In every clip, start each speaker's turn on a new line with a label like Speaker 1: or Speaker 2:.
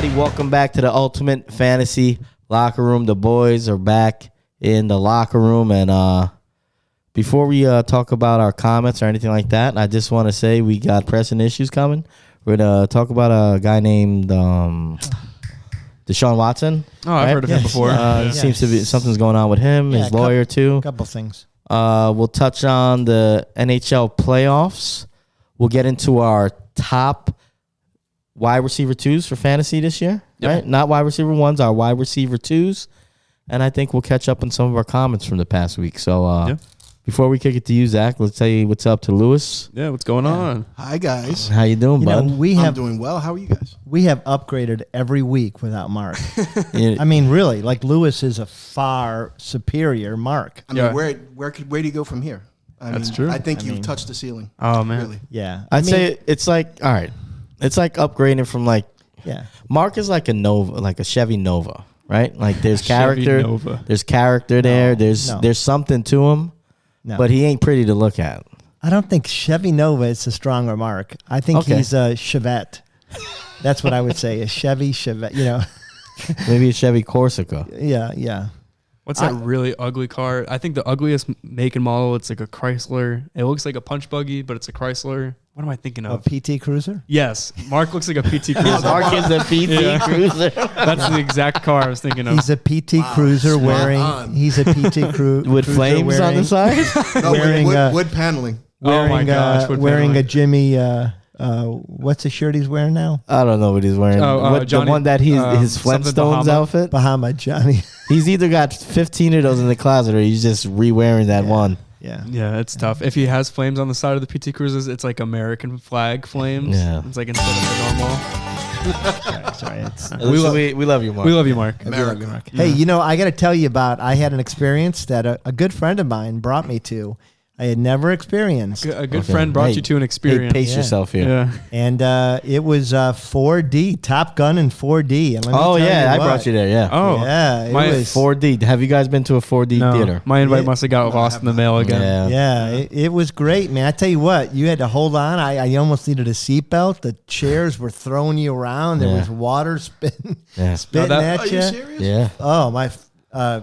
Speaker 1: everybody. Welcome back to the Ultimate Fantasy Locker Room. The boys are back in the locker room. And before we talk about our comments or anything like that, I just want to say we got pressing issues coming. We're going to talk about a guy named Deshaun Watson.
Speaker 2: Oh, I've heard of him before.
Speaker 1: Seems to be something's going on with him, his lawyer too.
Speaker 3: A couple things.
Speaker 1: We'll touch on the NHL playoffs. We'll get into our top wide receiver 2s for fantasy this year, right? Not wide receiver 1s, our wide receiver 2s. And I think we'll catch up on some of our comments from the past week. So before we kick it to you, Zach, let's tell you what's up to Lewis.
Speaker 2: Yeah, what's going on?
Speaker 4: Hi, guys.
Speaker 1: How you doing, bud?
Speaker 4: I'm doing well. How are you guys?
Speaker 3: We have upgraded every week without Mark. I mean, really, like Lewis is a far superior Mark.
Speaker 4: I mean, where do you go from here?
Speaker 2: That's true.
Speaker 4: I think you've touched the ceiling.
Speaker 2: Oh, man.
Speaker 4: Really.
Speaker 3: Yeah.
Speaker 1: I'd say it's like, all right, it's like upgrading from like, Mark is like a Nova, like a Chevy Nova, right? Like there's character, there's character there. There's something to him, but he ain't pretty to look at.
Speaker 3: I don't think Chevy Nova is a strong remark. I think he's a Chevette. That's what I would say, a Chevy Chevette, you know.
Speaker 1: Maybe a Chevy Corsica.
Speaker 3: Yeah.
Speaker 2: What's that really ugly car? I think the ugliest make and model, it's like a Chrysler. It looks like a punch buggy, but it's a Chrysler. What am I thinking of?
Speaker 3: A PT Cruiser?
Speaker 2: Yes. Mark looks like a PT Cruiser.
Speaker 1: Mark is a PT Cruiser.
Speaker 2: That's the exact car I was thinking of.
Speaker 3: He's a PT Cruiser wearing. He's a PT Cruiser
Speaker 1: with flames on the side.
Speaker 4: No, wearing wood paneling.
Speaker 3: Wearing,
Speaker 2: oh my gosh!
Speaker 3: Wearing a Jimmy. What's the shirt he's wearing now?
Speaker 1: I don't know what he's wearing.
Speaker 2: Johnny,
Speaker 1: the one that his Flintstones outfit.
Speaker 3: Bahama Johnny.
Speaker 1: He's either got 15 of those in the closet or he's just re-wearing that one.
Speaker 3: Yeah,
Speaker 2: it's tough. If he has flames on the side of the PT Cruisers, it's like American flag flames. Yeah, it's like instead of the normal.
Speaker 1: sorry. We love you, Mark.
Speaker 2: We love you, Mark.
Speaker 3: Mark. Hey, I got to tell you about. I had an experience that a good friend of mine brought me to. I had never experienced.
Speaker 2: A good friend brought you to an experience.
Speaker 1: Hey, pace yourself here.
Speaker 2: Yeah.
Speaker 3: And it was 4D, Top Gun in 4D. And
Speaker 1: I brought you there. Yeah.
Speaker 2: Oh,
Speaker 3: yeah.
Speaker 1: It was 4D. Have you guys been to a 4D theater?
Speaker 2: My invite must have got lost in the mail again.
Speaker 3: Yeah. It was great, man. I tell you what, you had to hold on. I almost needed a seatbelt. The chairs were throwing you around. There was water spitting at you.
Speaker 4: Are you serious?
Speaker 1: Yeah.
Speaker 3: Oh, my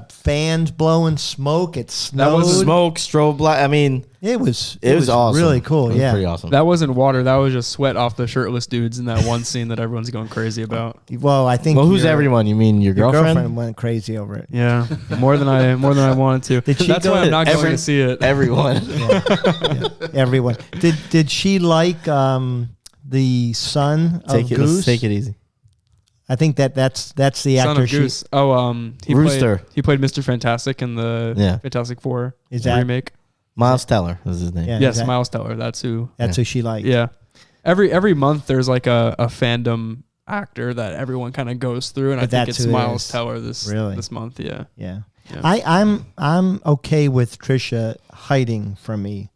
Speaker 3: fans blowing smoke. It snowed.
Speaker 1: That was smoke, strobe light. I mean,
Speaker 3: it was
Speaker 1: awesome.
Speaker 3: Really cool.
Speaker 1: It was pretty awesome.
Speaker 2: That wasn't water. That was just sweat off the shirtless dudes in that one scene that everyone's going crazy about.
Speaker 3: Well, I think.
Speaker 1: Well, who's everyone? You mean your girlfriend?
Speaker 3: Your girlfriend went crazy over it.
Speaker 2: Yeah, more than I wanted to. That's why I'm not going to see it.
Speaker 1: Everyone.
Speaker 3: Everyone. Did she like the son of Goose?
Speaker 1: Let's take it easy.
Speaker 3: I think that's the
Speaker 2: Son
Speaker 3: actor.
Speaker 2: Of Goose.
Speaker 1: Rooster.
Speaker 2: He played Mr. Fantastic in the Fantastic Four remake.
Speaker 1: Miles Teller is his name.
Speaker 3: Yeah,
Speaker 2: yes, Miles Teller. That's who
Speaker 3: she liked.
Speaker 2: Yeah. Every month there's like a fandom actor that everyone kind of goes through, and I think it's Miles Teller this month. Yeah.
Speaker 3: I'm okay with Trisha hiding from me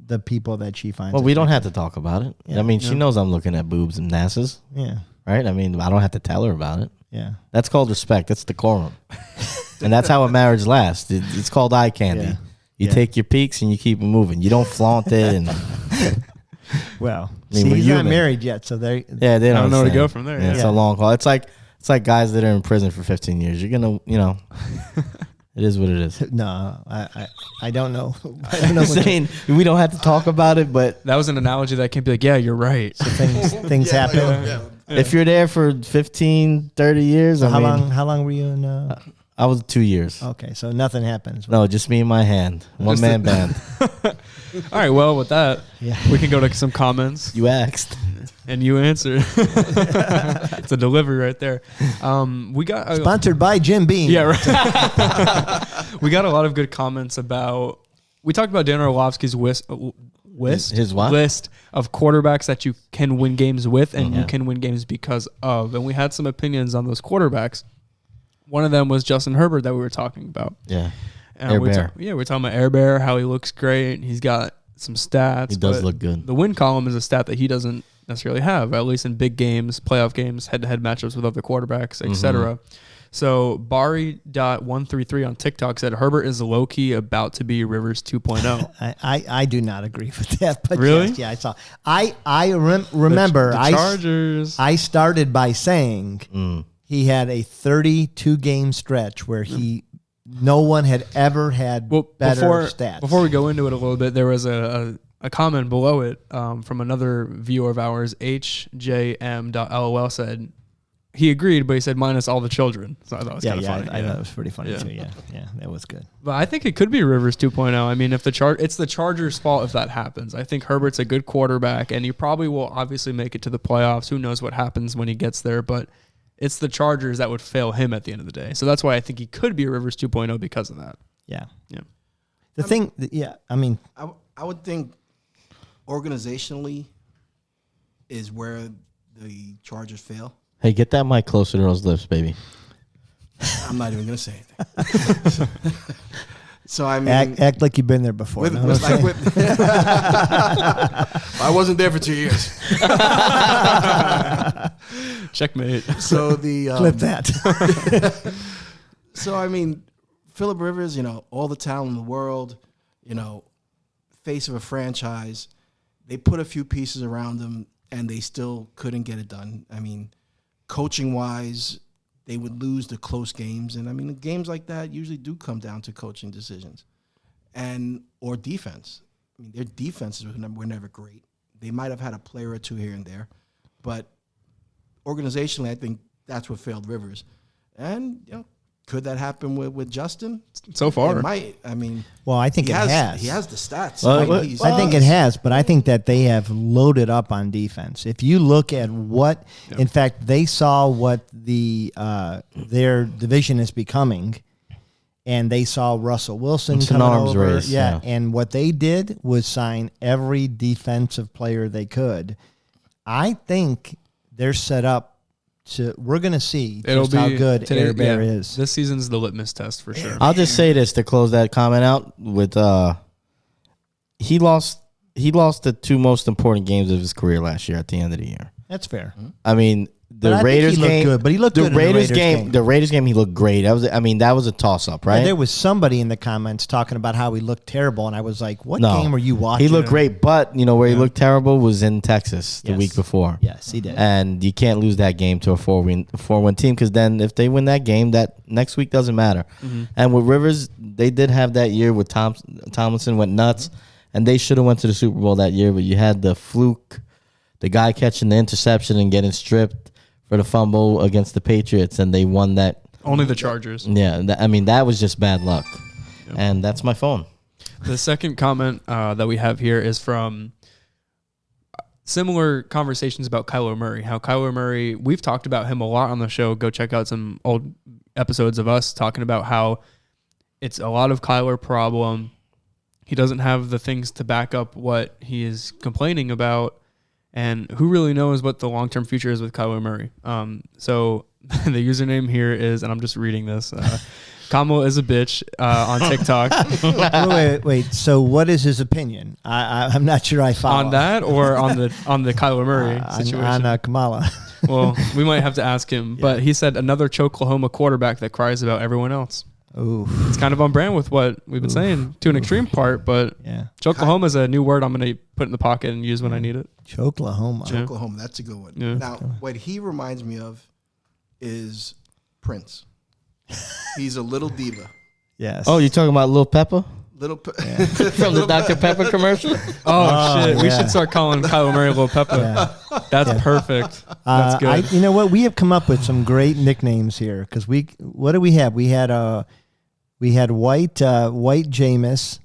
Speaker 3: the people that she finds.
Speaker 1: Well, we don't have to talk about it. Yeah. I mean, she knows I'm looking at boobs and asses.
Speaker 3: Yeah.
Speaker 1: Right? I mean, I don't have to tell her about it.
Speaker 3: Yeah.
Speaker 1: That's called respect. That's decorum. And that's how a marriage lasts. It's called eye candy. Yeah. You take your peaks and you keep it moving. You don't flaunt it. And
Speaker 3: well, he's not married yet, so they
Speaker 2: don't know where to go from there.
Speaker 1: Yeah, it's a long haul. It's like guys that are in prison for 15 years. You're gonna, it is what it is.
Speaker 3: No, I don't know.
Speaker 1: I'm saying we don't have to talk about it, but
Speaker 2: that was an analogy that can be like, yeah, you're right.
Speaker 3: So things happen.
Speaker 4: Yeah.
Speaker 1: If you're there for 15, 30 years,
Speaker 3: so how long were you in?
Speaker 1: I was 2 years.
Speaker 3: Okay, so nothing happens.
Speaker 1: No, just me and my hand. One man band.
Speaker 2: All right, well, with that, we can go to some comments.
Speaker 1: You asked.
Speaker 2: And you answered. It's a delivery right there. We got
Speaker 3: sponsored by Jim Beam.
Speaker 2: Yeah, right. We got a lot of good comments about. We talked about Dan Orlovsky's list of quarterbacks that you can win games with and you can win games because of. And we had some opinions on those quarterbacks. One of them was Justin Herbert that we were talking about.
Speaker 1: Yeah.
Speaker 2: And we're talking about Air Bear, how he looks great. He's got some stats.
Speaker 1: He does look good.
Speaker 2: The win column is a stat that he doesn't necessarily have, at least in big games, playoff games, head-to-head matchups with other quarterbacks, etc. So Bari.133 on TikTok said Herbert is low-key about to be Rivers 2.0.
Speaker 3: I do not agree with that. But
Speaker 2: Really?
Speaker 3: yes, yeah, I saw. Remember,
Speaker 2: the Chargers.
Speaker 3: I started by saying he had a 32 game stretch where no one had ever had better stats.
Speaker 2: Before we go into it a little bit, there was a comment below it from another viewer of ours, HJM.lol, said he agreed, but he said minus all the children. So I thought it was kind of funny.
Speaker 3: I thought it was pretty funny too. Yeah, that was good.
Speaker 2: But I think it could be Rivers 2.0. I mean, if it's the Chargers' fault if that happens. I think Herbert's a good quarterback, and he probably will obviously make it to the playoffs. Who knows what happens when he gets there, but it's the Chargers that would fail him at the end of the day. So that's why I think he could be Rivers 2.0 because of that.
Speaker 3: Yeah.
Speaker 2: Yeah.
Speaker 4: I would think organizationally is where the Chargers fail.
Speaker 1: Hey, get that mic closer to those lips, baby.
Speaker 4: I'm not even going to say anything. So I mean,
Speaker 3: act like you've been there before.
Speaker 4: I wasn't there for 2 years.
Speaker 2: Checkmate.
Speaker 4: So
Speaker 3: clip that.
Speaker 4: So I mean, Phillip Rivers, all the talent in the world, face of a franchise. They put a few pieces around him, and they still couldn't get it done. I mean, coaching wise, they would lose the close games. And I mean, games like that usually do come down to coaching decisions or defense. I mean, their defenses were never great. They might have had a player or two here and there, but organizationally, I think that's what failed Rivers. And, could that happen with Justin?
Speaker 2: So far.
Speaker 4: It might. I mean,
Speaker 3: well, I think it has.
Speaker 4: He has the stats.
Speaker 3: I think it has, but I think that they have loaded up on defense. If you look at in fact, they saw what their division is becoming, and they saw Russell Wilson coming over.
Speaker 1: Race, yeah,
Speaker 3: and what they did was sign every defensive player they could. I think they're set up. We're going to see just how good Air Bear is.
Speaker 2: This season's the litmus test for sure.
Speaker 1: I'll just say this to close that comment out with he lost the two most important games of his career last year at the end of the year.
Speaker 3: That's fair.
Speaker 1: I mean, the Raiders game,
Speaker 3: good, but he looked good.
Speaker 1: The Raiders game, he looked great. That was a toss up, right?
Speaker 3: And there was somebody in the comments talking about how he looked terrible, and I was like, "What game were you watching?"
Speaker 1: He looked great, but where he looked terrible was in Texas the week before.
Speaker 3: Yes, he did.
Speaker 1: And you can't lose that game to a 4-win team, because then if they win that game, that next week doesn't matter. Mm-hmm. And with Rivers, they did have that year with Tomlinson went nuts, and they should have went to the Super Bowl that year, but you had the fluke, the guy catching the interception and getting stripped for the fumble against the Patriots, and they won that.
Speaker 2: Only the Chargers.
Speaker 1: Yeah, that was just bad luck. Yep. And that's my phone.
Speaker 2: The second comment that we have here is from similar conversations about Kyler Murray. How Kyler Murray, we've talked about him a lot on the show. Go check out some old episodes of us talking about how it's a lot of Kyler problem. He doesn't have the things to back up what he is complaining about. And who really knows what the long-term future is with Kyler Murray? So the username here is, and I'm just reading this, Kamala is a bitch on TikTok.
Speaker 3: Wait. So what is his opinion? I'm not sure I follow.
Speaker 2: On that or on the Kyler Murray situation?
Speaker 3: On Kamala.
Speaker 2: Well, we might have to ask him. Yeah. But he said another Choklahoma quarterback that cries about everyone else.
Speaker 3: Ooh.
Speaker 2: It's kind of on brand with what we've been saying to an extreme part, but Choklahoma is a new word I'm going to put in the pocket and use when I need it.
Speaker 3: Choklahoma.
Speaker 4: That's a good one.
Speaker 2: Yeah.
Speaker 4: Now, what he reminds me of is Prince. He's a little diva.
Speaker 3: Yes.
Speaker 1: Oh, you talking about Lil Pepper?
Speaker 4: From
Speaker 1: the Dr. Pepper commercial?
Speaker 2: Oh, shit. Yeah. We should start calling Kyler Murray Lil Pepper. Yeah. That's perfect. That's good.
Speaker 3: You know what? We have come up with some great nicknames here because what do we have? We had White Jameis.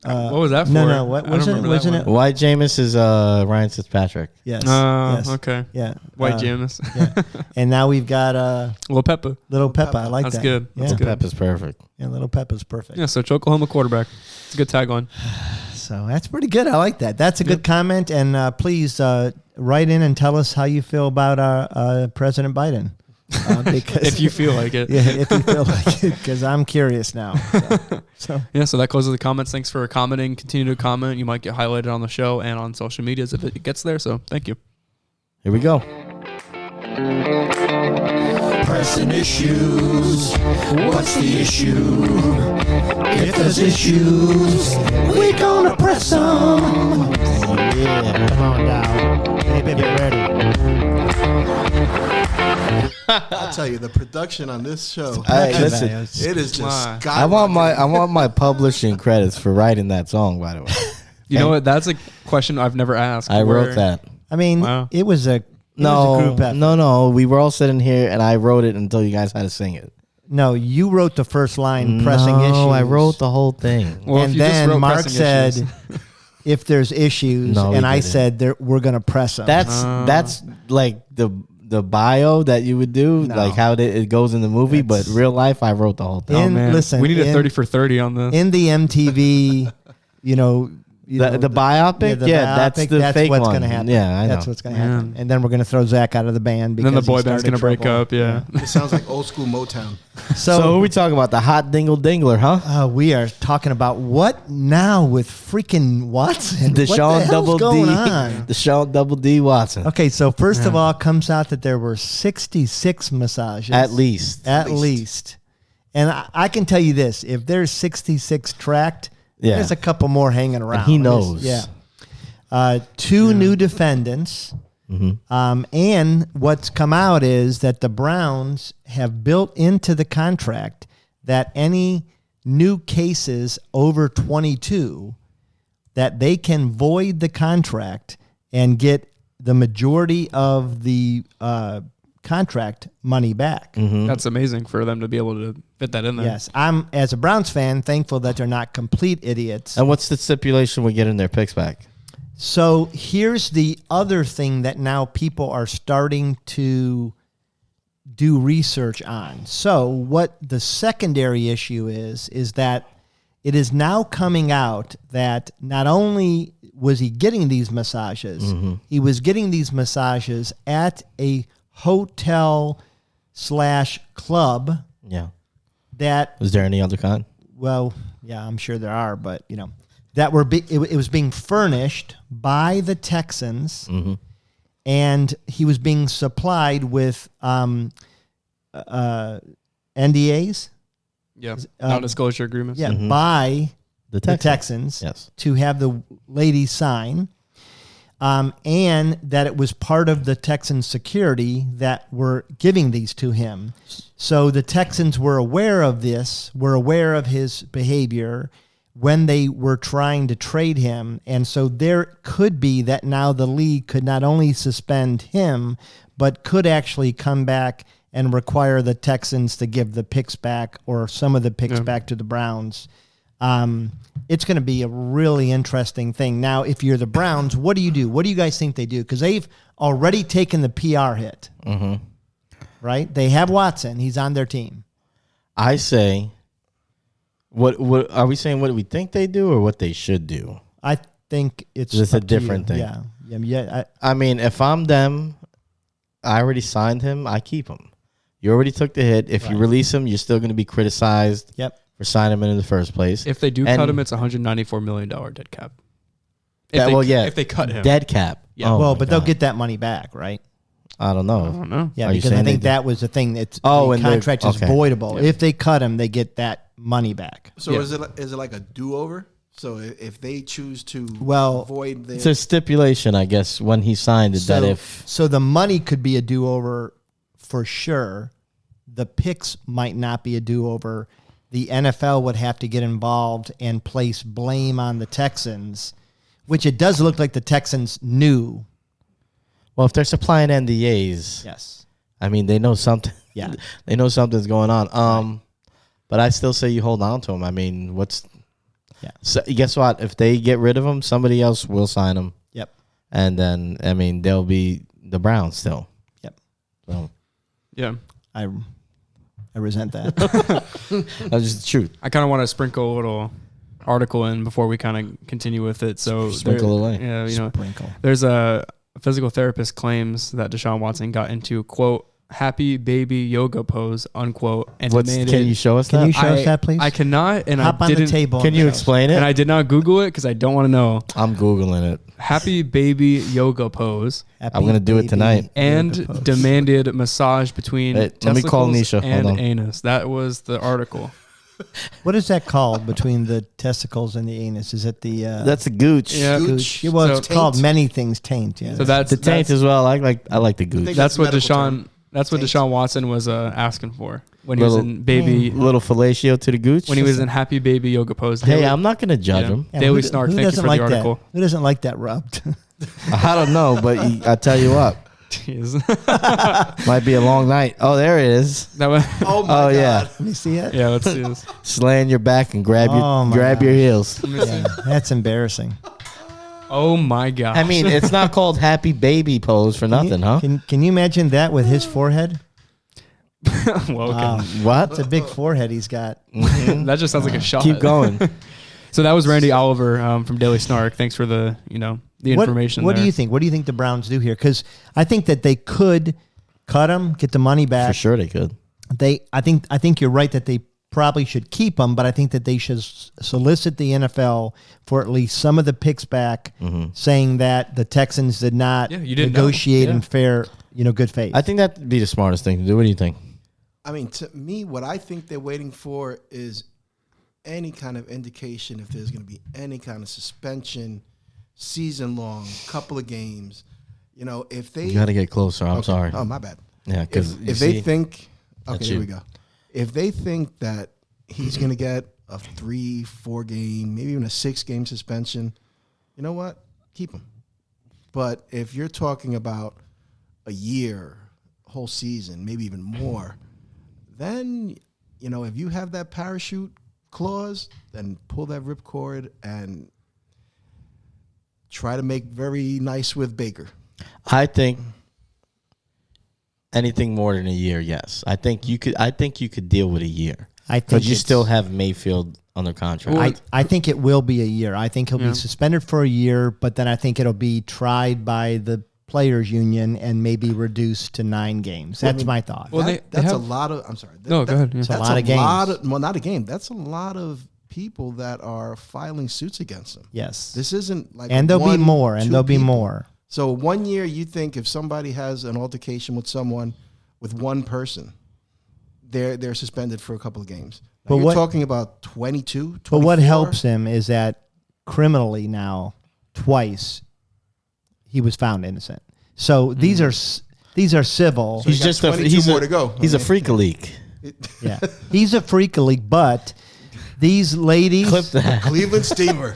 Speaker 2: What was that for?
Speaker 3: No. What wasn't it?
Speaker 1: White Jameis is Ryan Fitzpatrick.
Speaker 3: Yes.
Speaker 2: Yes. Okay.
Speaker 3: Yeah.
Speaker 2: White Jameis.
Speaker 3: Yeah. And now we've got
Speaker 2: Little Pepper.
Speaker 3: Little Pepper. I like
Speaker 2: That's
Speaker 3: that.
Speaker 2: Good.
Speaker 3: Yeah.
Speaker 2: That's good.
Speaker 1: Pepper's perfect.
Speaker 3: Yeah, Little Pepper's perfect.
Speaker 2: Yeah. So Choklahoma quarterback. It's a good tagline.
Speaker 3: So that's pretty good. I like that. That's a good comment. And please write in and tell us how you feel about President Biden. Because
Speaker 2: if you feel like it.
Speaker 3: Yeah, if you feel like it, because I'm curious now. So
Speaker 2: that closes the comments. Thanks for commenting. Continue to comment. You might get highlighted on the show and on social medias if it gets there. So thank you.
Speaker 1: Here we go.
Speaker 3: Pressing issues. What's the issue? If there's issues, we gonna press them. Yeah, come on now. Hey, baby, ready.
Speaker 4: I'll tell you, the production on this show,
Speaker 1: Listen,
Speaker 4: it is just
Speaker 1: I want my publishing credits for writing that song, by the way.
Speaker 2: You know what? That's a question I've never asked.
Speaker 1: I wrote that.
Speaker 3: I mean, it was a group effort.
Speaker 1: No. We were all sitting here, and I wrote it until you guys had to sing it.
Speaker 3: No, you wrote the first line, pressing issues.
Speaker 1: No, I wrote the whole thing.
Speaker 2: Well,
Speaker 3: and then Mark said, if there's issues, and I said, we're going to press them.
Speaker 1: That's like the bio that you would do, like how it goes in the movie, but real life, I wrote the whole thing.
Speaker 3: Listen,
Speaker 2: we need a 30 for 30 on this.
Speaker 3: In the MTV, the
Speaker 1: biopic, that's the fake
Speaker 3: what's
Speaker 1: one.
Speaker 3: Going to happen.
Speaker 1: Yeah, I know.
Speaker 3: That's what's going to happen. And then we're going to throw Zach out of the band because
Speaker 2: then the boy band's going to break up. Yeah.
Speaker 4: It sounds like old school Motown.
Speaker 1: So who are we talking about? The hot dingle dingler, huh?
Speaker 3: We are talking about what now with freaking Watson?
Speaker 1: Deshaun
Speaker 3: going on?
Speaker 1: Deshaun Double D Watson.
Speaker 3: Okay, so first of all, it comes out that there were 66 massages.
Speaker 1: At least.
Speaker 3: And I can tell you this: if there's 66 tracked, there's a couple more hanging around.
Speaker 1: And he knows.
Speaker 3: Two new defendants. Mm-hmm. And what's come out is that the Browns have built into the contract that any new cases over 22, that they can void the contract and get the majority of the contract money back.
Speaker 2: Mm-hmm. That's amazing for them to be able to fit that in there.
Speaker 3: Yes, I'm, as a Browns fan, thankful that they're not complete idiots.
Speaker 1: And what's the stipulation we get in their picks back?
Speaker 3: So here's the other thing that now people are starting to do research on. So what the secondary issue is that it is now coming out that not only was he getting these massages, he was getting these massages at a hotel / club.
Speaker 1: Yeah.
Speaker 3: That
Speaker 1: was there any other kind?
Speaker 3: Well, yeah, I'm sure there are, but that it was being furnished by the Texans, and he was being supplied with NDAs.
Speaker 2: Yeah, non-disclosure agreements.
Speaker 3: Yeah, by the Texans to have the ladies sign, and that it was part of the Texans security that were giving these to him. So the Texans were aware of this, were aware of his behavior when they were trying to trade him. And so there could be that now the league could not only suspend him, but could actually come back and require the Texans to give the picks back or some of the picks back to the Browns. It's going to be a really interesting thing. Now, if you're the Browns, what do you do? What do you guys think they do? Because they've already taken the PR hit, right? They have Watson. He's on their team.
Speaker 1: I say... What are we saying? What do we think they do, or what they should do?
Speaker 3: I think it's
Speaker 1: a different thing.
Speaker 3: Yeah.
Speaker 1: I mean, if I'm them, I already signed him. I keep him. You already took the hit. If you release him, you're still going to be criticized. For signing him in the first place.
Speaker 2: If they do cut him, it's $194 million dead cap. If they cut him,
Speaker 1: dead cap.
Speaker 2: Yeah.
Speaker 3: But they'll get that money back, right?
Speaker 1: I don't know.
Speaker 3: Yeah, because I think that was the thing. It's the contract is voidable. Yeah. If they cut him, they get that money back.
Speaker 4: So is it like a do-over? So if they choose to void their...
Speaker 1: It's a stipulation, I guess, when he signed it,
Speaker 3: So the money could be a do-over for sure. The picks might not be a do-over. The NFL would have to get involved and place blame on the Texans, which it does look like the Texans knew.
Speaker 1: Well, if they're supplying NDAs,
Speaker 3: yes,
Speaker 1: I mean they know something.
Speaker 3: Yeah,
Speaker 1: they know something's going on. But I still say you hold on to him. I mean, So guess what? If they get rid of him, somebody else will sign him.
Speaker 3: Yep.
Speaker 1: And then they'll be the Browns still.
Speaker 3: Yep.
Speaker 1: So
Speaker 2: yeah,
Speaker 3: I resent that.
Speaker 1: That's just the truth.
Speaker 2: I kind of want to sprinkle a little article in before we kind of continue with it. So
Speaker 1: sprinkle away.
Speaker 2: Yeah, there's a physical therapist claims that Deshaun Watson got into, quote, happy baby yoga pose, unquote. And demanded,
Speaker 1: can you show us that?
Speaker 3: Can you show us that, please?
Speaker 2: I cannot, and
Speaker 3: Hop
Speaker 2: I
Speaker 3: on
Speaker 2: didn't.
Speaker 3: the table.
Speaker 1: Can you explain it?
Speaker 2: And I did not Google it because I don't want to know.
Speaker 1: I'm Googling it.
Speaker 2: Happy baby yoga pose.
Speaker 3: Happy
Speaker 1: I'm gonna do it
Speaker 3: baby
Speaker 1: tonight.
Speaker 3: yoga
Speaker 2: And
Speaker 3: pose.
Speaker 2: demanded massage between
Speaker 1: Hey, let me call
Speaker 2: testicles
Speaker 1: Nisha. Hold
Speaker 2: and
Speaker 1: on.
Speaker 2: anus. That was the article.
Speaker 3: What is that called between the testicles and the anus? Is it the
Speaker 1: That's a gooch.
Speaker 2: Yeah.
Speaker 4: Gooch.
Speaker 3: It was
Speaker 2: So-
Speaker 3: called
Speaker 4: Taint.
Speaker 3: many things. Taint. Yeah.
Speaker 2: So that's
Speaker 1: The taint as well. I like the gooch.
Speaker 4: think
Speaker 2: that's what
Speaker 4: medical
Speaker 2: Deshaun.
Speaker 4: term.
Speaker 2: That's what
Speaker 4: Taint.
Speaker 2: Deshaun Watson was asking for when he was
Speaker 1: Little-
Speaker 2: in baby.
Speaker 1: Little fellatio to the gooch.
Speaker 2: When he was in happy baby yoga pose.
Speaker 1: Hey,
Speaker 2: Daily-
Speaker 1: I'm not gonna judge
Speaker 2: yeah.
Speaker 1: him.
Speaker 3: Yeah,
Speaker 2: Daily
Speaker 3: who
Speaker 2: Snark. Thank you
Speaker 3: doesn't
Speaker 2: for
Speaker 3: like
Speaker 2: the article.
Speaker 3: That? Who doesn't like that rubbed?
Speaker 1: I don't know, but I tell you what,
Speaker 2: Jeez.
Speaker 1: might be a long night. Oh, there it is.
Speaker 2: That was,
Speaker 4: Oh my
Speaker 1: Oh
Speaker 4: God.
Speaker 1: yeah,
Speaker 3: Let me see it.
Speaker 2: yeah. Let's see this.
Speaker 1: slaying your back and grab
Speaker 3: Oh, my
Speaker 1: your
Speaker 3: gosh.
Speaker 1: heels.
Speaker 2: Let me see.
Speaker 3: Yeah, that's embarrassing.
Speaker 2: Oh my god.
Speaker 1: I mean, it's not called happy baby pose for nothing, huh?
Speaker 3: Can you imagine that with his forehead?
Speaker 2: well, okay.
Speaker 3: Wow.
Speaker 1: What?
Speaker 3: It's a big forehead he's got.
Speaker 2: That just sounds like a shot.
Speaker 1: Keep going.
Speaker 2: So that was Randy Oliver from Daily Snark. Thanks for the the information.
Speaker 3: What do
Speaker 2: there.
Speaker 3: you think? What do you think the Browns do here? Because I think that they could cut him, get the money back.
Speaker 1: For sure, they could.
Speaker 3: I think you're right that they probably should keep him, but I think that they should solicit the NFL for at least some of the picks back, saying that the Texans did not
Speaker 2: Yeah, you didn't know.
Speaker 3: negotiate
Speaker 2: Yeah.
Speaker 3: in fair, good faith.
Speaker 1: I think that'd be the smartest thing to do. What do you think?
Speaker 4: I mean, to me, what I think they're waiting for is any kind of indication if there's going to be any kind of suspension, season long, couple of games. If they
Speaker 1: You got to get closer. I'm
Speaker 4: Okay.
Speaker 1: sorry.
Speaker 4: Oh, my bad.
Speaker 1: Yeah, because
Speaker 4: If they think, okay,
Speaker 1: That's
Speaker 4: here
Speaker 1: you.
Speaker 4: we go. If they think that he's going to get a 3-4 game, maybe even a 6-game suspension, you know what? Keep him. But if you're talking about a year, whole season, maybe even more, then, if you have that parachute clause, then pull that ripcord and try to make very nice with Baker.
Speaker 1: I think anything more than a year, yes. I think you could deal with a year.
Speaker 3: I think
Speaker 1: Because you
Speaker 3: it's-
Speaker 1: still have Mayfield under contract.
Speaker 3: I think it will be a year. I think he'll
Speaker 2: Yeah.
Speaker 3: be suspended for a year, but then I think it'll be tried by the players union and maybe reduced to 9 games. That's my thought.
Speaker 2: Well,
Speaker 4: That's a
Speaker 2: have-
Speaker 4: lot of. I'm sorry.
Speaker 2: No, go ahead, yeah. It's
Speaker 3: a
Speaker 4: That's
Speaker 3: lot of games.
Speaker 4: well, not a game. That's a lot of people that are filing suits against them.
Speaker 3: Yes.
Speaker 4: This isn't like.
Speaker 3: And there'll be
Speaker 4: 1,
Speaker 3: more, and
Speaker 4: 2
Speaker 3: there'll be
Speaker 4: people.
Speaker 3: more.
Speaker 4: So 1 year, you think if somebody has an altercation with someone, with one person, they're suspended for a couple of games. Now,
Speaker 3: But
Speaker 4: you're
Speaker 3: what-
Speaker 4: talking about 22, 24.
Speaker 3: But what helps him is that criminally now, twice, he was found innocent. So these are civil.
Speaker 4: So you
Speaker 1: he's
Speaker 4: got
Speaker 1: just
Speaker 4: 22 more to go.
Speaker 1: He's a
Speaker 4: I mean,
Speaker 1: freak leak.
Speaker 3: Yeah, he's a freak league. But these ladies,
Speaker 1: Clip that.
Speaker 4: Cleveland Steamer.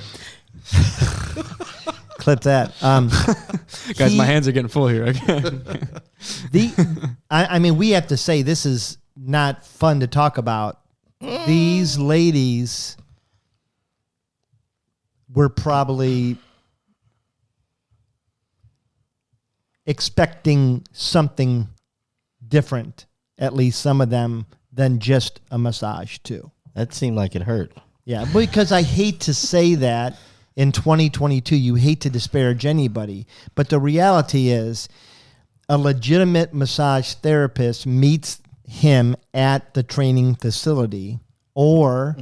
Speaker 3: clip that.
Speaker 2: Guys, my hands are getting full here.
Speaker 3: I mean, we have to say this is not fun to talk about. These ladies were probably expecting something different, at least some of them, than just a massage too.
Speaker 1: That seemed like it hurt.
Speaker 3: Yeah, because I hate to say that in 2022, you hate to disparage anybody, but the reality is a legitimate massage therapist meets him at the training facility or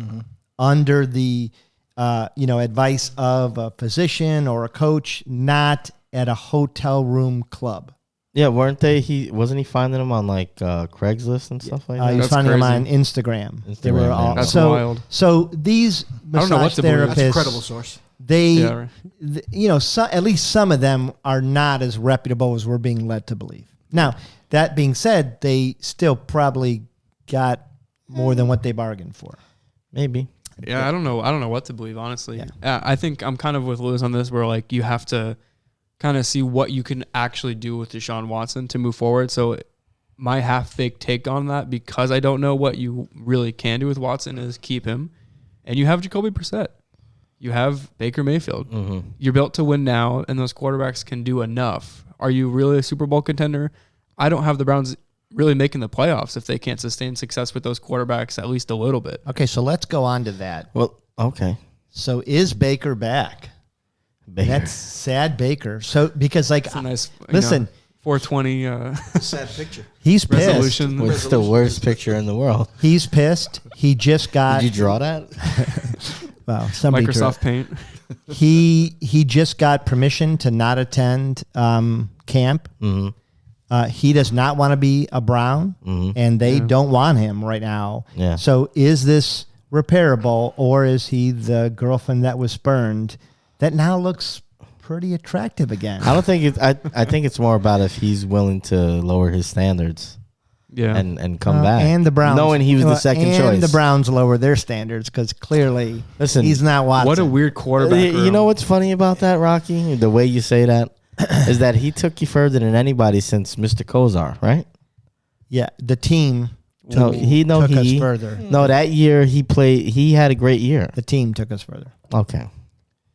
Speaker 3: under the advice of a physician or a coach, not at a hotel room club.
Speaker 1: Yeah, weren't they? Wasn't he finding them on like Craigslist and stuff like that?
Speaker 3: He was
Speaker 2: That's
Speaker 3: finding them
Speaker 2: crazy.
Speaker 3: on Instagram. They were
Speaker 1: Instagram,
Speaker 3: all
Speaker 1: man.
Speaker 2: That's
Speaker 3: so
Speaker 2: wild.
Speaker 3: so these
Speaker 2: I don't know what
Speaker 3: massage
Speaker 2: to believe.
Speaker 3: therapists,
Speaker 4: That's a credible source.
Speaker 3: they
Speaker 2: Yeah, right.
Speaker 3: at least some of them are not as reputable as we're being led to believe. Now, that being said, they still probably got more than what they bargained for.
Speaker 1: Maybe.
Speaker 2: Yeah, I don't know. I don't know what to believe, honestly. I think I'm kind of with Lewis on this, where like you have to kind of see what you can actually do with Deshaun Watson to move forward. So my half-baked take on that, because I don't know what you really can do with Watson, is keep him. And you have Jacoby Brissett. You have Baker Mayfield.
Speaker 1: Mm-hmm.
Speaker 2: You're built to win now, and those quarterbacks can do enough. Are you really a Super Bowl contender? I don't have the Browns really making the playoffs if they can't sustain success with those quarterbacks at least a little bit.
Speaker 3: Okay, so let's go on to that.
Speaker 1: Well, okay.
Speaker 3: So is Baker back?
Speaker 1: Baker.
Speaker 3: That's sad, Baker. So because like,
Speaker 2: It's a nice,
Speaker 3: listen,
Speaker 2: 420
Speaker 4: Sad picture.
Speaker 3: He's pissed.
Speaker 2: resolution.
Speaker 1: It's the worst picture in the world.
Speaker 3: He's pissed. He just got.
Speaker 1: Did you draw that?
Speaker 3: Well, somebody drew
Speaker 2: Microsoft Paint.
Speaker 3: it. He just got permission to not attend camp.
Speaker 1: Mm-hmm.
Speaker 3: He does not want to be a Brown, and they don't want him right now.
Speaker 1: Yeah.
Speaker 3: So is this repairable, or is he the girlfriend that was spurned that now looks pretty attractive again?
Speaker 1: I don't think it. I think it's more about if he's willing to lower his standards.
Speaker 2: Yeah.
Speaker 1: And come back.
Speaker 3: And the Browns,
Speaker 1: knowing he was the second choice.
Speaker 3: And the Browns lower their standards because clearly
Speaker 1: Listen,
Speaker 3: he's not Watson.
Speaker 2: What a weird quarterback.
Speaker 1: You know what's funny about that, Rocky? The way you say that is that he took you further than anybody since Mr. Kozar, right?
Speaker 3: Yeah, the team
Speaker 1: No,
Speaker 3: took us further.
Speaker 1: No, that year he played. He had a great year.
Speaker 3: The team took us further.
Speaker 1: Okay.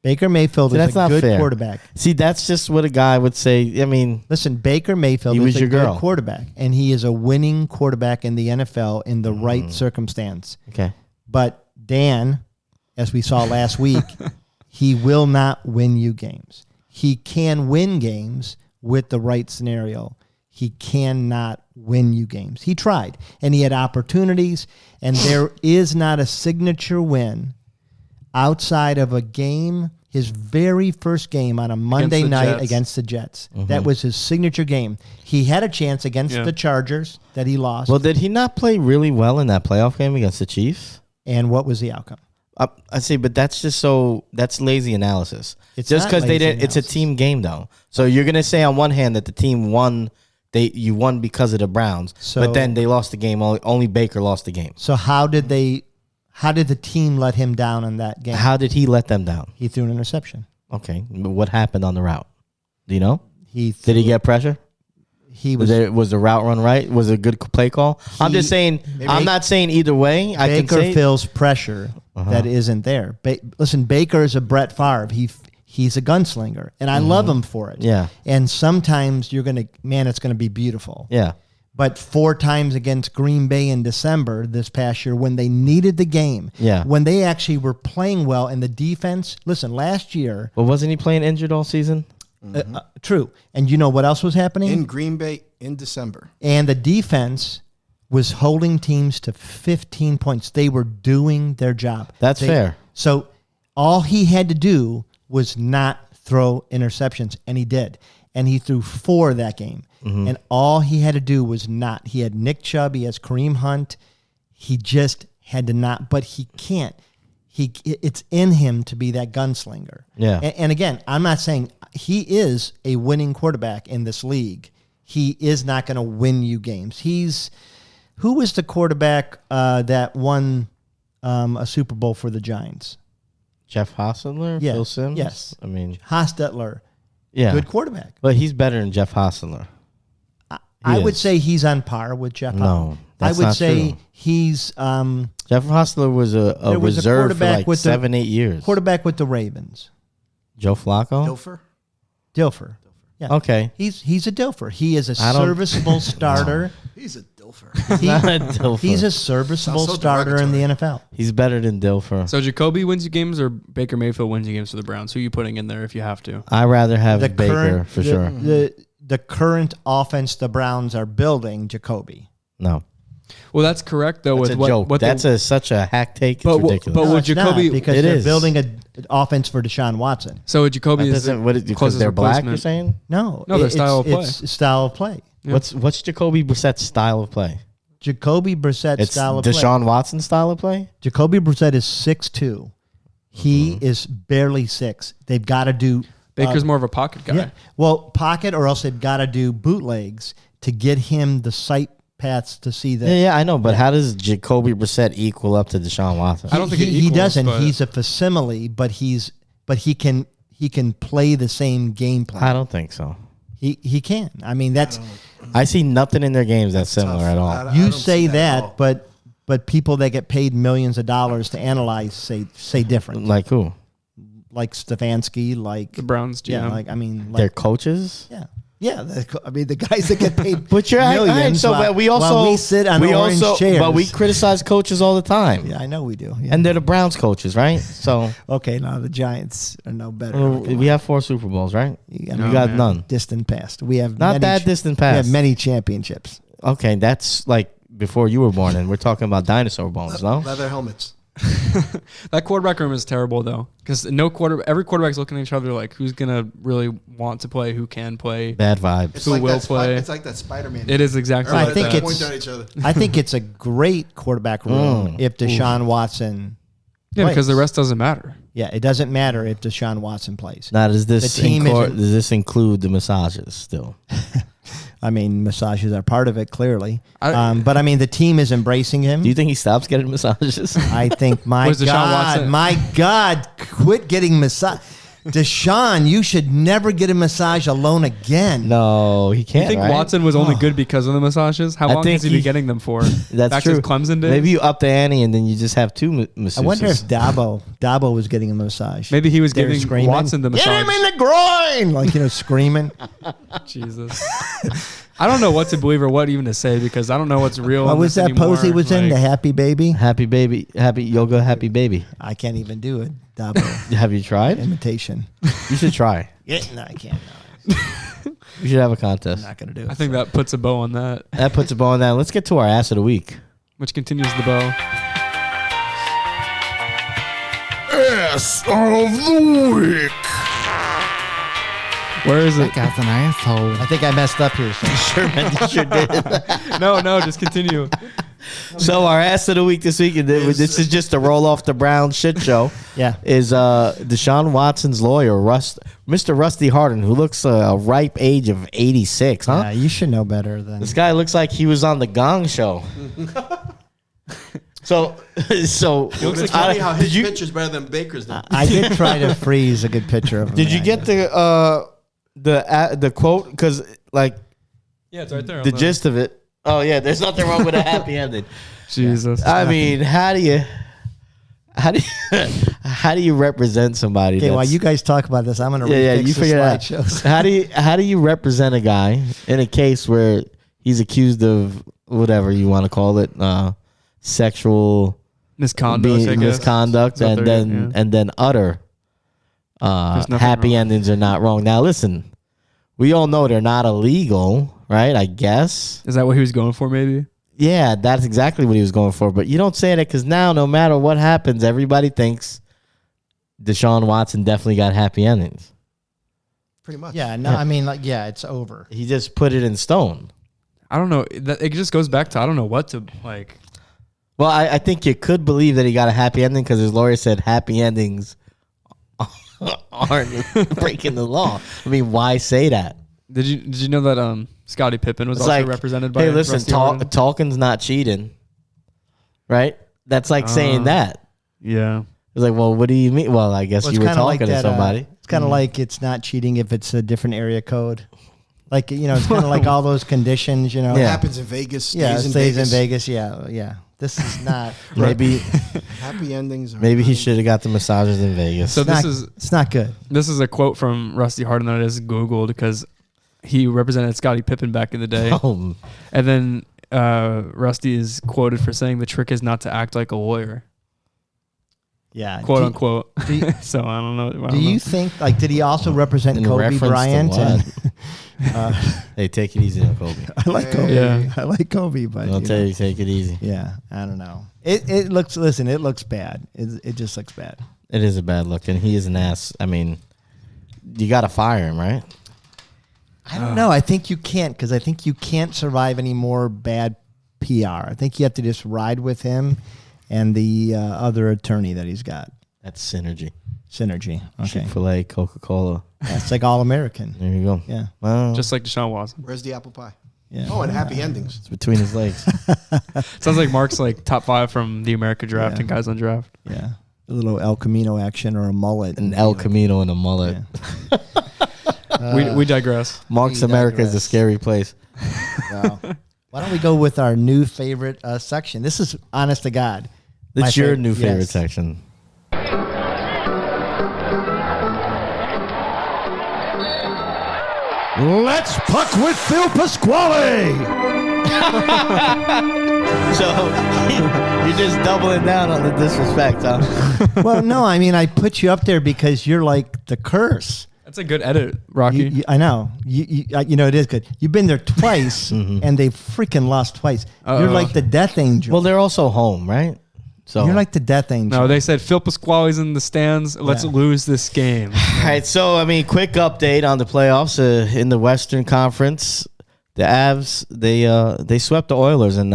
Speaker 3: Baker Mayfield
Speaker 1: See,
Speaker 3: is
Speaker 1: that's
Speaker 3: a
Speaker 1: not
Speaker 3: good
Speaker 1: fair.
Speaker 3: quarterback.
Speaker 1: See, that's just what a guy would say. I mean,
Speaker 3: Listen, Baker Mayfield
Speaker 1: He
Speaker 3: is
Speaker 1: was
Speaker 3: a
Speaker 1: your
Speaker 3: good
Speaker 1: girl.
Speaker 3: quarterback, and he is a winning quarterback in the NFL in the right circumstance.
Speaker 1: okay.
Speaker 3: But Dan, as we saw last week, he will not win you games. He can win games with the right scenario. He cannot win you games. He tried, and he had opportunities, and there is not a signature win outside of a game, his very first game on a Monday
Speaker 2: the
Speaker 3: night
Speaker 2: Jets.
Speaker 3: against the Jets. That was his signature game. He had a chance against the Chargers that he lost.
Speaker 1: Well, did he not play really well in that playoff game against the Chiefs?
Speaker 3: And what was the outcome?
Speaker 1: I see, but that's just that's lazy analysis.
Speaker 3: It's
Speaker 1: just
Speaker 3: not
Speaker 1: because they
Speaker 3: lazy
Speaker 1: did. It's a
Speaker 3: analysis.
Speaker 1: team game, though. So you're gonna say on one hand that the team won. You won because of the Browns,
Speaker 3: So-
Speaker 1: but then they lost the game. Only Baker lost the game.
Speaker 3: So how did the team let him down in that game?
Speaker 1: How did he let them down?
Speaker 3: He threw an interception.
Speaker 1: Okay, but what happened on the route? Do you know?
Speaker 3: Did
Speaker 1: Did he get pressure?
Speaker 3: He was
Speaker 1: Was the route run right? Was it a good play call? I'm just saying. I'm not saying either way. I can
Speaker 3: Baker
Speaker 1: say
Speaker 3: feels pressure that isn't there. Listen, Baker is a Brett Favre. He's a gunslinger, and I love him for it.
Speaker 1: Yeah.
Speaker 3: And sometimes it's gonna be beautiful.
Speaker 1: yeah.
Speaker 3: But 4 times against Green Bay in December this past year when they needed the game,
Speaker 1: Yeah.
Speaker 3: when they actually were playing well and the defense, listen, last year,
Speaker 1: But wasn't he playing injured all season?
Speaker 3: true. And you know what else was happening?
Speaker 4: In Green Bay in December.
Speaker 3: And the defense was holding teams to 15 points. They were doing their job.
Speaker 1: That's fair.
Speaker 3: So all he had to do was not throw interceptions, and he did. And he threw 4 that game. And all he had to do was not. He had Nick Chubb. He has Kareem Hunt. He just had to not. But he can't. It's in him to be that gunslinger.
Speaker 1: Yeah.
Speaker 3: And again, I'm not saying he is a winning quarterback in this league. He is not going to win you games. Who was the quarterback that won a Super Bowl for the Giants?
Speaker 1: Jeff Hostetler,
Speaker 3: Yeah.
Speaker 1: Phil Simms.
Speaker 3: Yes.
Speaker 1: I mean,
Speaker 3: Hostetler.
Speaker 1: yeah,
Speaker 3: Good quarterback.
Speaker 1: but he's better than Jeff Hostetler.
Speaker 3: I
Speaker 1: He
Speaker 3: would
Speaker 1: is.
Speaker 3: say he's on par with Jeff.
Speaker 1: No,
Speaker 3: I
Speaker 1: that's
Speaker 3: would
Speaker 1: not
Speaker 3: say
Speaker 1: true.
Speaker 3: he's
Speaker 1: Jeff Hostetler was a
Speaker 3: There was a
Speaker 1: reserve for
Speaker 3: quarterback
Speaker 1: like
Speaker 3: with the-
Speaker 1: 7-8 years.
Speaker 3: quarterback with the Ravens.
Speaker 1: Joe Flacco.
Speaker 4: Dilfer?
Speaker 3: Dilfer. Yeah.
Speaker 1: Okay,
Speaker 3: He's a Dilfer. He is a
Speaker 1: I don't-
Speaker 3: serviceable starter.
Speaker 4: He's a Dilfer.
Speaker 1: not a Dilfer.
Speaker 3: He's a serviceable
Speaker 4: Sounds so
Speaker 3: starter in the NFL.
Speaker 1: He's better than Dilfer.
Speaker 2: So Jacoby wins you games or Baker Mayfield wins you games for the Browns? Who are you putting in there if you have to?
Speaker 1: I'd rather have Baker for sure.
Speaker 3: The current offense the Browns are building, Jacoby.
Speaker 1: No,
Speaker 2: Well, that's correct though.
Speaker 1: that's
Speaker 2: with
Speaker 1: a
Speaker 2: what,
Speaker 1: joke.
Speaker 2: what
Speaker 1: That's
Speaker 2: they,
Speaker 1: such a hack take. It's
Speaker 2: But
Speaker 1: ridiculous.
Speaker 2: but
Speaker 3: No,
Speaker 2: with
Speaker 3: it's not,
Speaker 2: Jacoby
Speaker 3: because
Speaker 1: It
Speaker 3: they're
Speaker 1: is.
Speaker 3: building an offense for Deshaun Watson.
Speaker 2: so Jacoby
Speaker 1: that
Speaker 2: is
Speaker 1: doesn't. What? Because
Speaker 2: closest
Speaker 1: they're black.
Speaker 2: replacement.
Speaker 1: You're saying?
Speaker 3: No,
Speaker 2: No, their style of play.
Speaker 3: It's style of play.
Speaker 2: Yeah.
Speaker 1: What's Jacoby Brissett's style of play?
Speaker 3: Jacoby Brissett's
Speaker 1: It's
Speaker 3: style of play.
Speaker 1: Deshaun Watson's style of play.
Speaker 3: Jacoby Brissett is 6'2". He is barely 6. They've got to do
Speaker 2: Baker's more of a pocket guy.
Speaker 3: yeah. Well, pocket, or else they've got to do bootlegs to get him the sight paths to see that.
Speaker 1: Yeah, I know, but how does Jacoby Brissett equal up to Deshaun Watson?
Speaker 2: I don't think it
Speaker 3: he
Speaker 2: equals,
Speaker 3: doesn't.
Speaker 2: but-
Speaker 3: He's a facsimile, but he can play the same game plan.
Speaker 1: I don't think so.
Speaker 3: He can. I mean, that's
Speaker 1: I see nothing in their games that's similar at all.
Speaker 4: I
Speaker 3: you
Speaker 4: don't
Speaker 3: say
Speaker 4: see that at all.
Speaker 3: that, but people that get paid millions of dollars to analyze say different.
Speaker 1: Like who?
Speaker 3: Like Stefanski, like
Speaker 2: The Browns GM.
Speaker 3: yeah, like I mean,
Speaker 1: Their
Speaker 3: like
Speaker 1: coaches?
Speaker 3: yeah. Yeah, the guys that get paid
Speaker 1: But you're
Speaker 3: millions.
Speaker 1: so
Speaker 3: while,
Speaker 1: but we also
Speaker 3: while we sit on orange chairs.
Speaker 1: but we criticize coaches all the time.
Speaker 3: Yeah, I know we do. Yeah.
Speaker 1: And they're the Browns coaches, right? So
Speaker 3: okay, now the Giants are no better.
Speaker 1: we have 4 Super Bowls, right?
Speaker 3: You
Speaker 1: We got
Speaker 2: man.
Speaker 1: none.
Speaker 3: distant past. We have
Speaker 1: Not
Speaker 3: many
Speaker 1: that distant
Speaker 3: We
Speaker 1: past.
Speaker 3: have many championships.
Speaker 1: Okay, that's like before you were born, and we're talking about dinosaur bones, no?
Speaker 4: Leather helmets.
Speaker 2: That quarterback room is terrible though, because every quarterback's looking at each other like who's gonna really want to play, who can play.
Speaker 1: Bad vibes.
Speaker 4: It's
Speaker 2: Who
Speaker 4: like
Speaker 2: will
Speaker 4: that
Speaker 2: play.
Speaker 4: It's like that Spider-Man.
Speaker 2: It is exactly.
Speaker 3: I
Speaker 2: like
Speaker 3: think
Speaker 2: that.
Speaker 3: it's-
Speaker 4: Point at each other.
Speaker 3: I think it's a great quarterback room if Deshaun Watson
Speaker 2: yeah, because the
Speaker 3: plays.
Speaker 2: rest doesn't matter.
Speaker 3: Yeah, it doesn't matter if Deshaun Watson plays.
Speaker 1: Now, does this
Speaker 3: The team isn't-
Speaker 1: does this include the massages still?
Speaker 3: I mean, massages are part of it, clearly.
Speaker 2: I-
Speaker 3: But I mean, the team is embracing him.
Speaker 1: Do you think he stops getting massages?
Speaker 3: I think, my
Speaker 2: Was Deshaun
Speaker 3: God,
Speaker 2: Watson-
Speaker 3: my God, quit getting massage. Deshaun, you should never get a massage alone again.
Speaker 1: No, he
Speaker 2: You
Speaker 1: can't.
Speaker 2: think
Speaker 1: right?
Speaker 2: Watson was only good because of the massages? How
Speaker 1: I
Speaker 2: long
Speaker 1: think
Speaker 2: has he been
Speaker 1: he-
Speaker 2: getting them for?
Speaker 1: That's
Speaker 2: Back
Speaker 1: true.
Speaker 2: to Clemson days?
Speaker 1: Maybe you up the ante and then you just have 2 masseuses.
Speaker 3: I wonder if Dabo was getting a massage.
Speaker 2: Maybe he was
Speaker 3: They were
Speaker 2: giving
Speaker 3: screaming,
Speaker 2: Watson the massage.
Speaker 3: Get him in the groin! Like, screaming.
Speaker 2: Jesus. I don't know what to believe or what even to say because I don't know what's real.
Speaker 3: What
Speaker 2: in
Speaker 3: was
Speaker 2: this
Speaker 3: that pose he
Speaker 2: anymore.
Speaker 3: was in? The
Speaker 2: Like,
Speaker 3: happy baby?
Speaker 1: happy baby, happy yoga, happy baby.
Speaker 3: I can't even do it. Dabo
Speaker 1: Have you tried?
Speaker 3: imitation.
Speaker 1: You should try.
Speaker 3: Yeah, no, I can't. No,
Speaker 1: We should have a
Speaker 3: I'm
Speaker 1: contest.
Speaker 3: not going to do it.
Speaker 2: I think that puts a bow on that,
Speaker 1: That puts a bow on that. Let's get to our ass of the week.
Speaker 2: which continues the bow.
Speaker 1: Ass of the week.
Speaker 2: Where is it?
Speaker 5: Guy's an asshole.
Speaker 3: I think I messed up here. So.
Speaker 1: Sure, man, you sure did.
Speaker 2: No, just continue.
Speaker 1: So our ass of the week this week, and this is just a roll off the Brown shit show.
Speaker 3: Yeah.
Speaker 1: Is Deshaun Watson's lawyer, Mr. Rusty Harden, who looks a ripe age of 86, huh?
Speaker 3: Yeah, you should know better than.
Speaker 1: This guy looks like he was on the Gong Show. So
Speaker 4: It's funny how
Speaker 1: did
Speaker 4: his
Speaker 1: you
Speaker 4: picture's better than Baker's. Now.
Speaker 3: I did try to freeze a good picture of him.
Speaker 1: did you get the quote? Because like
Speaker 2: Yeah, it's right there.
Speaker 1: the gist of it. Oh yeah, there's nothing wrong with a happy ending.
Speaker 2: Jesus.
Speaker 1: I mean, how do you represent somebody?
Speaker 3: Okay, while
Speaker 1: that's-
Speaker 3: you guys talk about this, I'm going to
Speaker 1: yeah,
Speaker 3: refix
Speaker 1: you
Speaker 3: the
Speaker 1: figure it out.
Speaker 3: slideshows.
Speaker 1: How do you represent a guy in a case where he's accused of whatever you want to call it, sexual
Speaker 2: Misconduct, I guess.
Speaker 1: misconduct,
Speaker 2: Is that
Speaker 1: and
Speaker 2: there?
Speaker 1: then
Speaker 2: Yeah.
Speaker 1: and then utter
Speaker 2: There's nothing
Speaker 1: happy
Speaker 2: wrong.
Speaker 1: endings are not wrong. Now listen, we all know they're not illegal, right? I guess.
Speaker 2: Is that what he was going for, maybe?
Speaker 1: Yeah, that's exactly what he was going for. But you don't say that because now, no matter what happens, everybody thinks Deshaun Watson definitely got happy endings.
Speaker 4: Pretty much.
Speaker 3: Yeah, no, I mean, like, yeah, it's over.
Speaker 1: He just put it in stone.
Speaker 2: I don't know. It just goes back to I don't know what to like.
Speaker 1: Well, I think you could believe that he got a happy ending because his lawyer said happy endings aren't breaking the law. I mean, why say that?
Speaker 2: Did you know that Scottie Pippen was
Speaker 1: It's
Speaker 2: also
Speaker 1: like,
Speaker 2: represented by
Speaker 1: hey, listen,
Speaker 2: Rusty Harden?
Speaker 1: talking's not cheating, right? That's like saying that.
Speaker 2: Yeah.
Speaker 1: It's like, well, what do you mean? Well, I guess
Speaker 3: Well,
Speaker 1: you
Speaker 3: it's
Speaker 1: were
Speaker 3: kinda
Speaker 1: talking
Speaker 3: like
Speaker 1: to
Speaker 3: that,
Speaker 1: somebody.
Speaker 3: It's kind of like it's not cheating if it's a different area code. Like, it's kind of like all those conditions,
Speaker 4: What
Speaker 1: Yeah.
Speaker 4: happens in Vegas stays,
Speaker 3: Yeah,
Speaker 4: in,
Speaker 3: stays
Speaker 4: Vegas.
Speaker 3: in Vegas. Yeah, yeah. This is not.
Speaker 1: Maybe
Speaker 4: Happy endings. Are
Speaker 1: maybe he should have got the massages in Vegas.
Speaker 2: So
Speaker 3: It's
Speaker 2: this
Speaker 3: not, it's not good.
Speaker 2: is a quote from Rusty Harden that I just Googled because he represented Scottie Pippen back in the day.
Speaker 1: Oh,
Speaker 2: And then Rusty is quoted for saying the trick is not to act like a lawyer,
Speaker 3: Yeah,
Speaker 2: quote unquote.
Speaker 3: do you-
Speaker 2: So I don't know. I
Speaker 3: Do
Speaker 2: don't
Speaker 3: you
Speaker 2: know.
Speaker 3: think did he also represent
Speaker 1: in
Speaker 3: Kobe
Speaker 1: reference to
Speaker 3: Bryant?
Speaker 1: what?
Speaker 3: And,
Speaker 1: Hey, take it easy on Kobe.
Speaker 3: I like Kobe.
Speaker 2: Yeah.
Speaker 3: I like Kobe, but
Speaker 1: I'll
Speaker 3: you
Speaker 1: tell
Speaker 3: know,
Speaker 1: you, take it easy.
Speaker 3: yeah, I don't know. It looks. Listen, it looks bad. It just looks bad.
Speaker 1: It is a bad look, and he is an ass. I mean, you got to fire him, right?
Speaker 3: I don't know. I think you can't because I think you can't survive any more bad PR. I think you have to just ride with him and the other attorney that he's got.
Speaker 1: That's synergy.
Speaker 3: Synergy. Okay.
Speaker 1: Chick-fil-A, Coca-Cola.
Speaker 3: That's like all American.
Speaker 1: There you go.
Speaker 3: Yeah.
Speaker 1: Well,
Speaker 2: Just like Deshaun Watson.
Speaker 4: Where's the apple pie?
Speaker 3: Yeah.
Speaker 4: Oh, and happy endings.
Speaker 1: it's between his legs.
Speaker 2: Sounds like Mark's like top 5 from the America draft
Speaker 3: Yeah.
Speaker 2: and guys on draft.
Speaker 3: Yeah. A little El Camino action or a mullet.
Speaker 1: An El Camino and a mullet.
Speaker 3: Yeah.
Speaker 2: We digress.
Speaker 1: Mark's
Speaker 3: We
Speaker 1: America is a
Speaker 3: digress.
Speaker 1: scary place.
Speaker 3: Wow. Why don't we go with our new favorite section? This is honest to God. My
Speaker 1: It's your
Speaker 3: favorite-
Speaker 1: new favorite
Speaker 3: yes.
Speaker 1: section.
Speaker 3: Let's puck with Phil Pasquale.
Speaker 1: So you're just doubling down on the disrespect, huh?
Speaker 3: Well, no, I mean, I put you up there because you're like the curse.
Speaker 2: That's a good edit, Rocky.
Speaker 3: I know. You know, it is good. You've been there twice, and they freaking lost twice. You're like the death angel.
Speaker 1: Well, they're also home, right? So
Speaker 3: You're like the death angel.
Speaker 2: No, they said Phil Pasquale's in the stands. Let's lose this game.
Speaker 1: All right, so, I mean, quick update on the playoffs in the Western Conference. The Avs, they swept the Oilers, and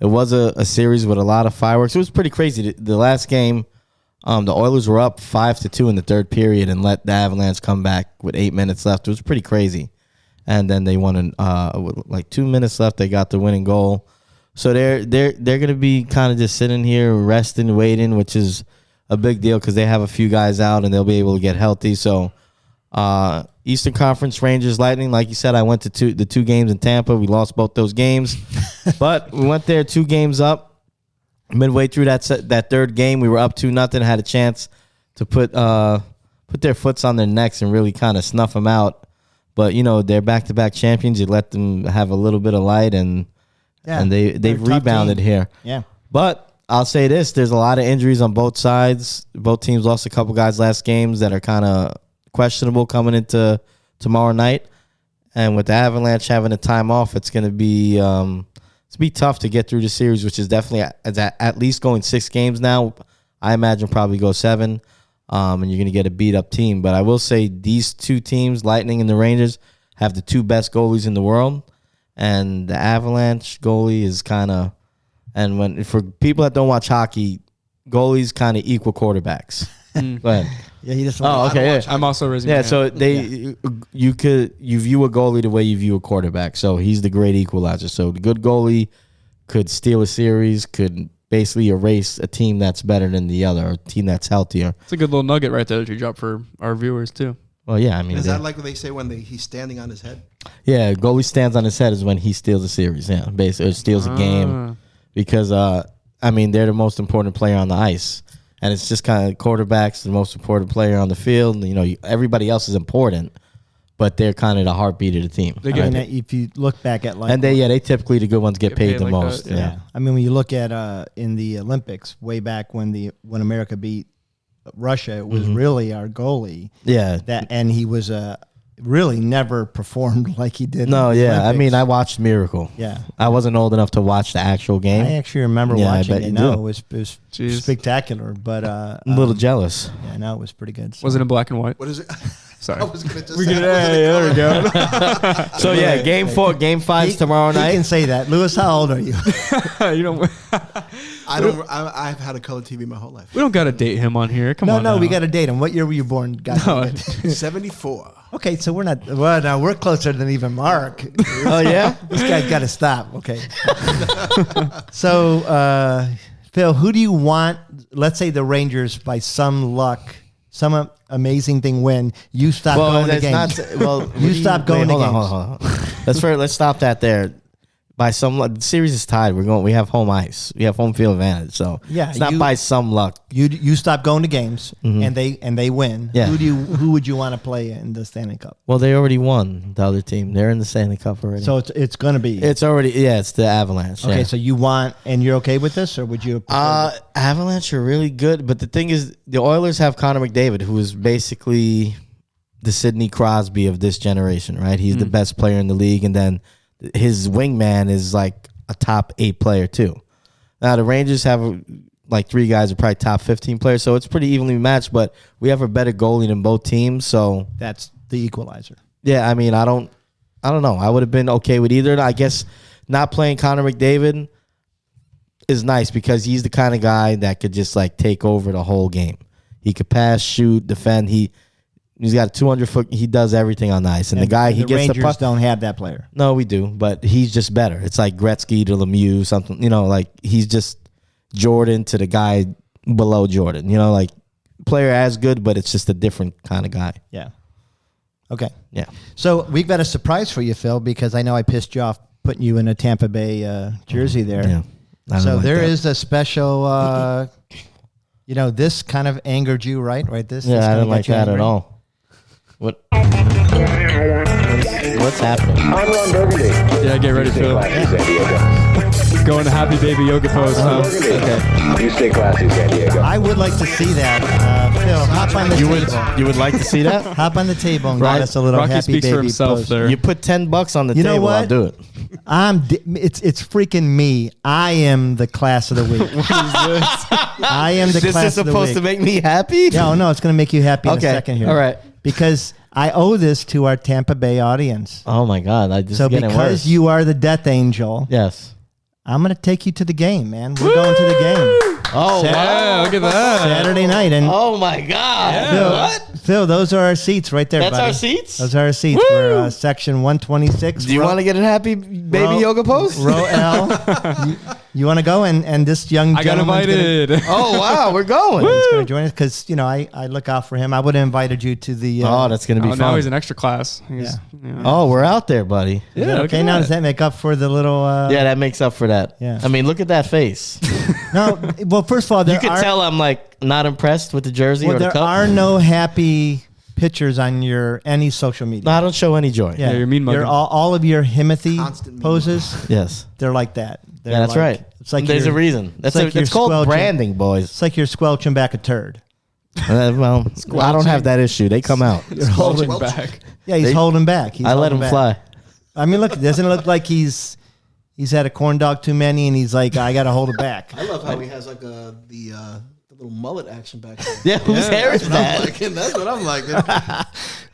Speaker 1: it was a series with a lot of fireworks. It was pretty crazy. The last game, the Oilers were up 5-2 in the third period and let the Avalanche come back with 8 minutes left. It was pretty crazy. And then they won in with like 2 minutes left. They got the winning goal. So they're going to be kind of just sitting here resting, waiting, which is a big deal because they have a few guys out and they'll be able to get healthy. So Eastern Conference, Rangers, Lightning, like you said, I went to the 2 games in Tampa. We lost both those games. But we went there 2 games up. Midway through that third game, we were up 2-0, had a chance to put their foots on their necks and really kind of snuff them out. But, you know, they're back-to-back champions. You let them have a little bit of light, and they've rebounded here.
Speaker 3: Yeah.
Speaker 1: But I'll say this, there's a lot of injuries on both sides. Both teams lost a couple guys last games that are kind of questionable coming into tomorrow night. And with the Avalanche having a time off, it's going to be tough to get through the series, which is definitely at least going 6 games now. I imagine probably go 7, and you're going to get a beat-up team. But I will say these 2 teams, Lightning and the Rangers, have the 2 best goalies in the world. And the Avalanche goalie is kind of, and for people that don't watch hockey, goalies kind of equal quarterbacks. Go ahead.
Speaker 3: Yeah, he just.
Speaker 1: Okay, yeah.
Speaker 2: I'm also raising.
Speaker 1: Yeah, so you view a goalie the way you view a quarterback. So he's the great equalizer. So the good goalie could steal a series, could basically erase a team that's better than the other, or a team that's healthier.
Speaker 2: It's a good little nugget right there that you dropped for our viewers too.
Speaker 1: Well, yeah, I mean,
Speaker 4: is that like what they say when he's standing on his head?
Speaker 1: Yeah, goalie stands on his head is when he steals a series. Yeah, basically, or steals a game because I mean they're the most important player on the ice, and it's just kind of quarterbacks the most important player on the field. You know, everybody else is important, but they're kind of the heartbeat of the team.
Speaker 3: I mean, if you look back at like,
Speaker 1: and they typically the good ones get paid the
Speaker 2: like
Speaker 1: most.
Speaker 2: That,
Speaker 3: yeah. I mean, when you look at in the Olympics way back when America beat Russia, it was really our goalie.
Speaker 1: Yeah,
Speaker 3: and he was really never performed like he did.
Speaker 1: No,
Speaker 3: in the Olympics.
Speaker 1: I mean, I watched Miracle.
Speaker 3: Yeah,
Speaker 1: I wasn't old enough to watch the actual game.
Speaker 3: I actually remember watching it.
Speaker 1: You
Speaker 3: No,
Speaker 1: do.
Speaker 3: it was spectacular, but
Speaker 1: I'm a little jealous.
Speaker 3: Yeah, no, it was pretty good. So.
Speaker 2: Was it in black and white?
Speaker 4: What is it?
Speaker 2: Sorry.
Speaker 4: I was going to just
Speaker 2: there we go.
Speaker 1: So yeah, game 5's tomorrow
Speaker 3: He
Speaker 1: night.
Speaker 3: can say that. Lewis, how old are you?
Speaker 2: You don't.
Speaker 4: I've had a color TV my whole life.
Speaker 2: We don't got to date him on here. Come on.
Speaker 3: No,
Speaker 2: we
Speaker 3: we got to date him. What year were you born? God,
Speaker 4: 74.
Speaker 3: Okay, so we're not. Well, now we're closer than even Mark.
Speaker 1: Oh yeah,
Speaker 3: This guy's got to stop. Okay. So, Phil, who do you want? Let's say the Rangers, by some luck, some amazing thing win. You stop going to games. You stop going to games.
Speaker 1: Hold on. Let's stop that there. By some luck, the series is tied. We have home ice. We have home field advantage. So
Speaker 3: Yeah,
Speaker 1: it's not by some luck.
Speaker 3: You stop going to games and they win.
Speaker 1: Yeah.
Speaker 3: Who would you want to play in the Stanley Cup?
Speaker 1: Well, they already won. The other team, they're in the Stanley Cup already.
Speaker 3: So it's going to be.
Speaker 1: It's the Avalanche.
Speaker 3: Okay,
Speaker 1: yeah.
Speaker 3: so you want, and you're okay with this, or would you?
Speaker 1: Avalanche are really good, but the thing is, the Oilers have Connor McDavid, who is basically the Sidney Crosby of this generation, right? He's the best player in the league, and then his wingman is like a top 8 player too. Now the Rangers have like 3 guys who are probably top 15 players, so it's pretty evenly matched. But we have a better goalie than both teams, so
Speaker 3: That's the equalizer.
Speaker 1: yeah. I mean, I don't know. I would have been okay with either. I guess not playing Connor McDavid is nice because he's the kind of guy that could just like take over the whole game. He could pass, shoot, defend. He's got a 200-foot. He does everything on the ice. And the guy, he gets
Speaker 3: Rangers
Speaker 1: the puck.
Speaker 3: don't have that player.
Speaker 1: No, we do, but he's just better. It's like Gretzky to Lemieux, something. You know, like he's just Jordan to the guy below Jordan. You know, like player as good, but it's just a different kind of guy.
Speaker 3: Yeah. Okay.
Speaker 1: Yeah.
Speaker 3: So we've got a surprise for you, Phil, because I know I pissed you off putting you in a Tampa Bay jersey there.
Speaker 1: Yeah.
Speaker 3: So there is a special. This kind of angered you, right? Right. This.
Speaker 1: Yeah,
Speaker 3: this
Speaker 1: I
Speaker 3: kinda
Speaker 1: didn't
Speaker 3: got
Speaker 1: like
Speaker 3: you
Speaker 1: that at
Speaker 3: angry?
Speaker 1: all. What? What's happening?
Speaker 5: I'm Ron Burgundy.
Speaker 2: Yeah, get ready, Phil.
Speaker 5: Classy, San Diego.
Speaker 2: Going to happy baby yoga pose.
Speaker 5: Ron Burgundy. You stay classy, San Diego.
Speaker 3: I would like to see that. Phil, hop on the table.
Speaker 1: You would like to see that?
Speaker 3: Hop on the table and
Speaker 1: Right.
Speaker 3: get us a little
Speaker 2: Rocky
Speaker 3: happy
Speaker 2: speaks
Speaker 3: baby
Speaker 2: for himself
Speaker 3: pose.
Speaker 2: there.
Speaker 1: You put $10 on the
Speaker 3: You know
Speaker 1: table, I'll
Speaker 3: what?
Speaker 1: do it.
Speaker 3: It's freaking me. I am the class of the week. I am the
Speaker 1: This
Speaker 3: class
Speaker 1: is
Speaker 3: of the
Speaker 1: supposed
Speaker 3: week.
Speaker 1: to make me happy?
Speaker 3: No, it's going to make you happy in a
Speaker 1: Okay.
Speaker 3: second here.
Speaker 1: All right.
Speaker 3: Because I owe this to our Tampa Bay audience.
Speaker 1: Oh my God! I just
Speaker 3: So
Speaker 1: getting
Speaker 3: because
Speaker 1: worse.
Speaker 3: you are the death angel,
Speaker 1: yes.
Speaker 3: I'm going to take you to the game, man. We're going to the game.
Speaker 1: Oh
Speaker 3: Sat-
Speaker 2: Yeah, look at that.
Speaker 3: Saturday night. And
Speaker 1: Oh my God!
Speaker 3: Phil,
Speaker 1: What?
Speaker 3: Phil, those are our seats right there,
Speaker 1: That's
Speaker 3: buddy.
Speaker 1: our seats.
Speaker 3: Those are our seats for section 126.
Speaker 1: Do you want to get a happy baby yoga pose?
Speaker 3: Row L. you want to go? And this young
Speaker 2: I got
Speaker 3: gentleman's
Speaker 2: invited.
Speaker 1: Oh wow, we're going.
Speaker 3: He's going to join us because, I look out for him. I would have invited you to the.
Speaker 1: Oh, that's gonna be
Speaker 2: Oh,
Speaker 1: fun.
Speaker 2: now he's an extra class.
Speaker 1: Oh, we're out there, buddy.
Speaker 3: Is that
Speaker 2: Yeah, look
Speaker 3: okay,
Speaker 2: at
Speaker 3: now
Speaker 2: that.
Speaker 3: does that make up for the little.
Speaker 1: Yeah, that makes up for that.
Speaker 3: Yeah.
Speaker 1: I mean, look at that face.
Speaker 3: No, well, first of all, there
Speaker 1: You can
Speaker 3: are,
Speaker 1: tell I'm like not impressed with the jersey
Speaker 3: well,
Speaker 1: or the
Speaker 3: there
Speaker 1: cup.
Speaker 3: are no happy pictures on any social media.
Speaker 1: No, I don't show any joy.
Speaker 3: Yeah,
Speaker 2: you're mean mugging.
Speaker 3: all of your Himothy
Speaker 4: Constant mean
Speaker 3: poses.
Speaker 1: Yes.
Speaker 3: They're like that. They're
Speaker 1: Yeah, that's
Speaker 3: like-
Speaker 1: right.
Speaker 3: It's like
Speaker 1: There's a
Speaker 3: you're-
Speaker 1: reason. That's
Speaker 3: like you're
Speaker 1: it's called
Speaker 3: squelching.
Speaker 1: branding, boys.
Speaker 3: It's like you're squelching back a turd.
Speaker 1: Well, I don't have that issue. They come out.
Speaker 3: You're holding
Speaker 2: back.
Speaker 3: Yeah, he's
Speaker 1: They-
Speaker 3: holding back. He's
Speaker 1: I let
Speaker 3: holding
Speaker 1: them
Speaker 3: back.
Speaker 1: fly.
Speaker 3: I mean, look, doesn't it look like he's had a corn dog too many, and he's like, I got to hold it back.
Speaker 4: I love how he has like the little mullet action back there.
Speaker 1: Yeah, whose hair is
Speaker 4: That's what I'm
Speaker 1: that?
Speaker 4: liking. That's what I'm liking.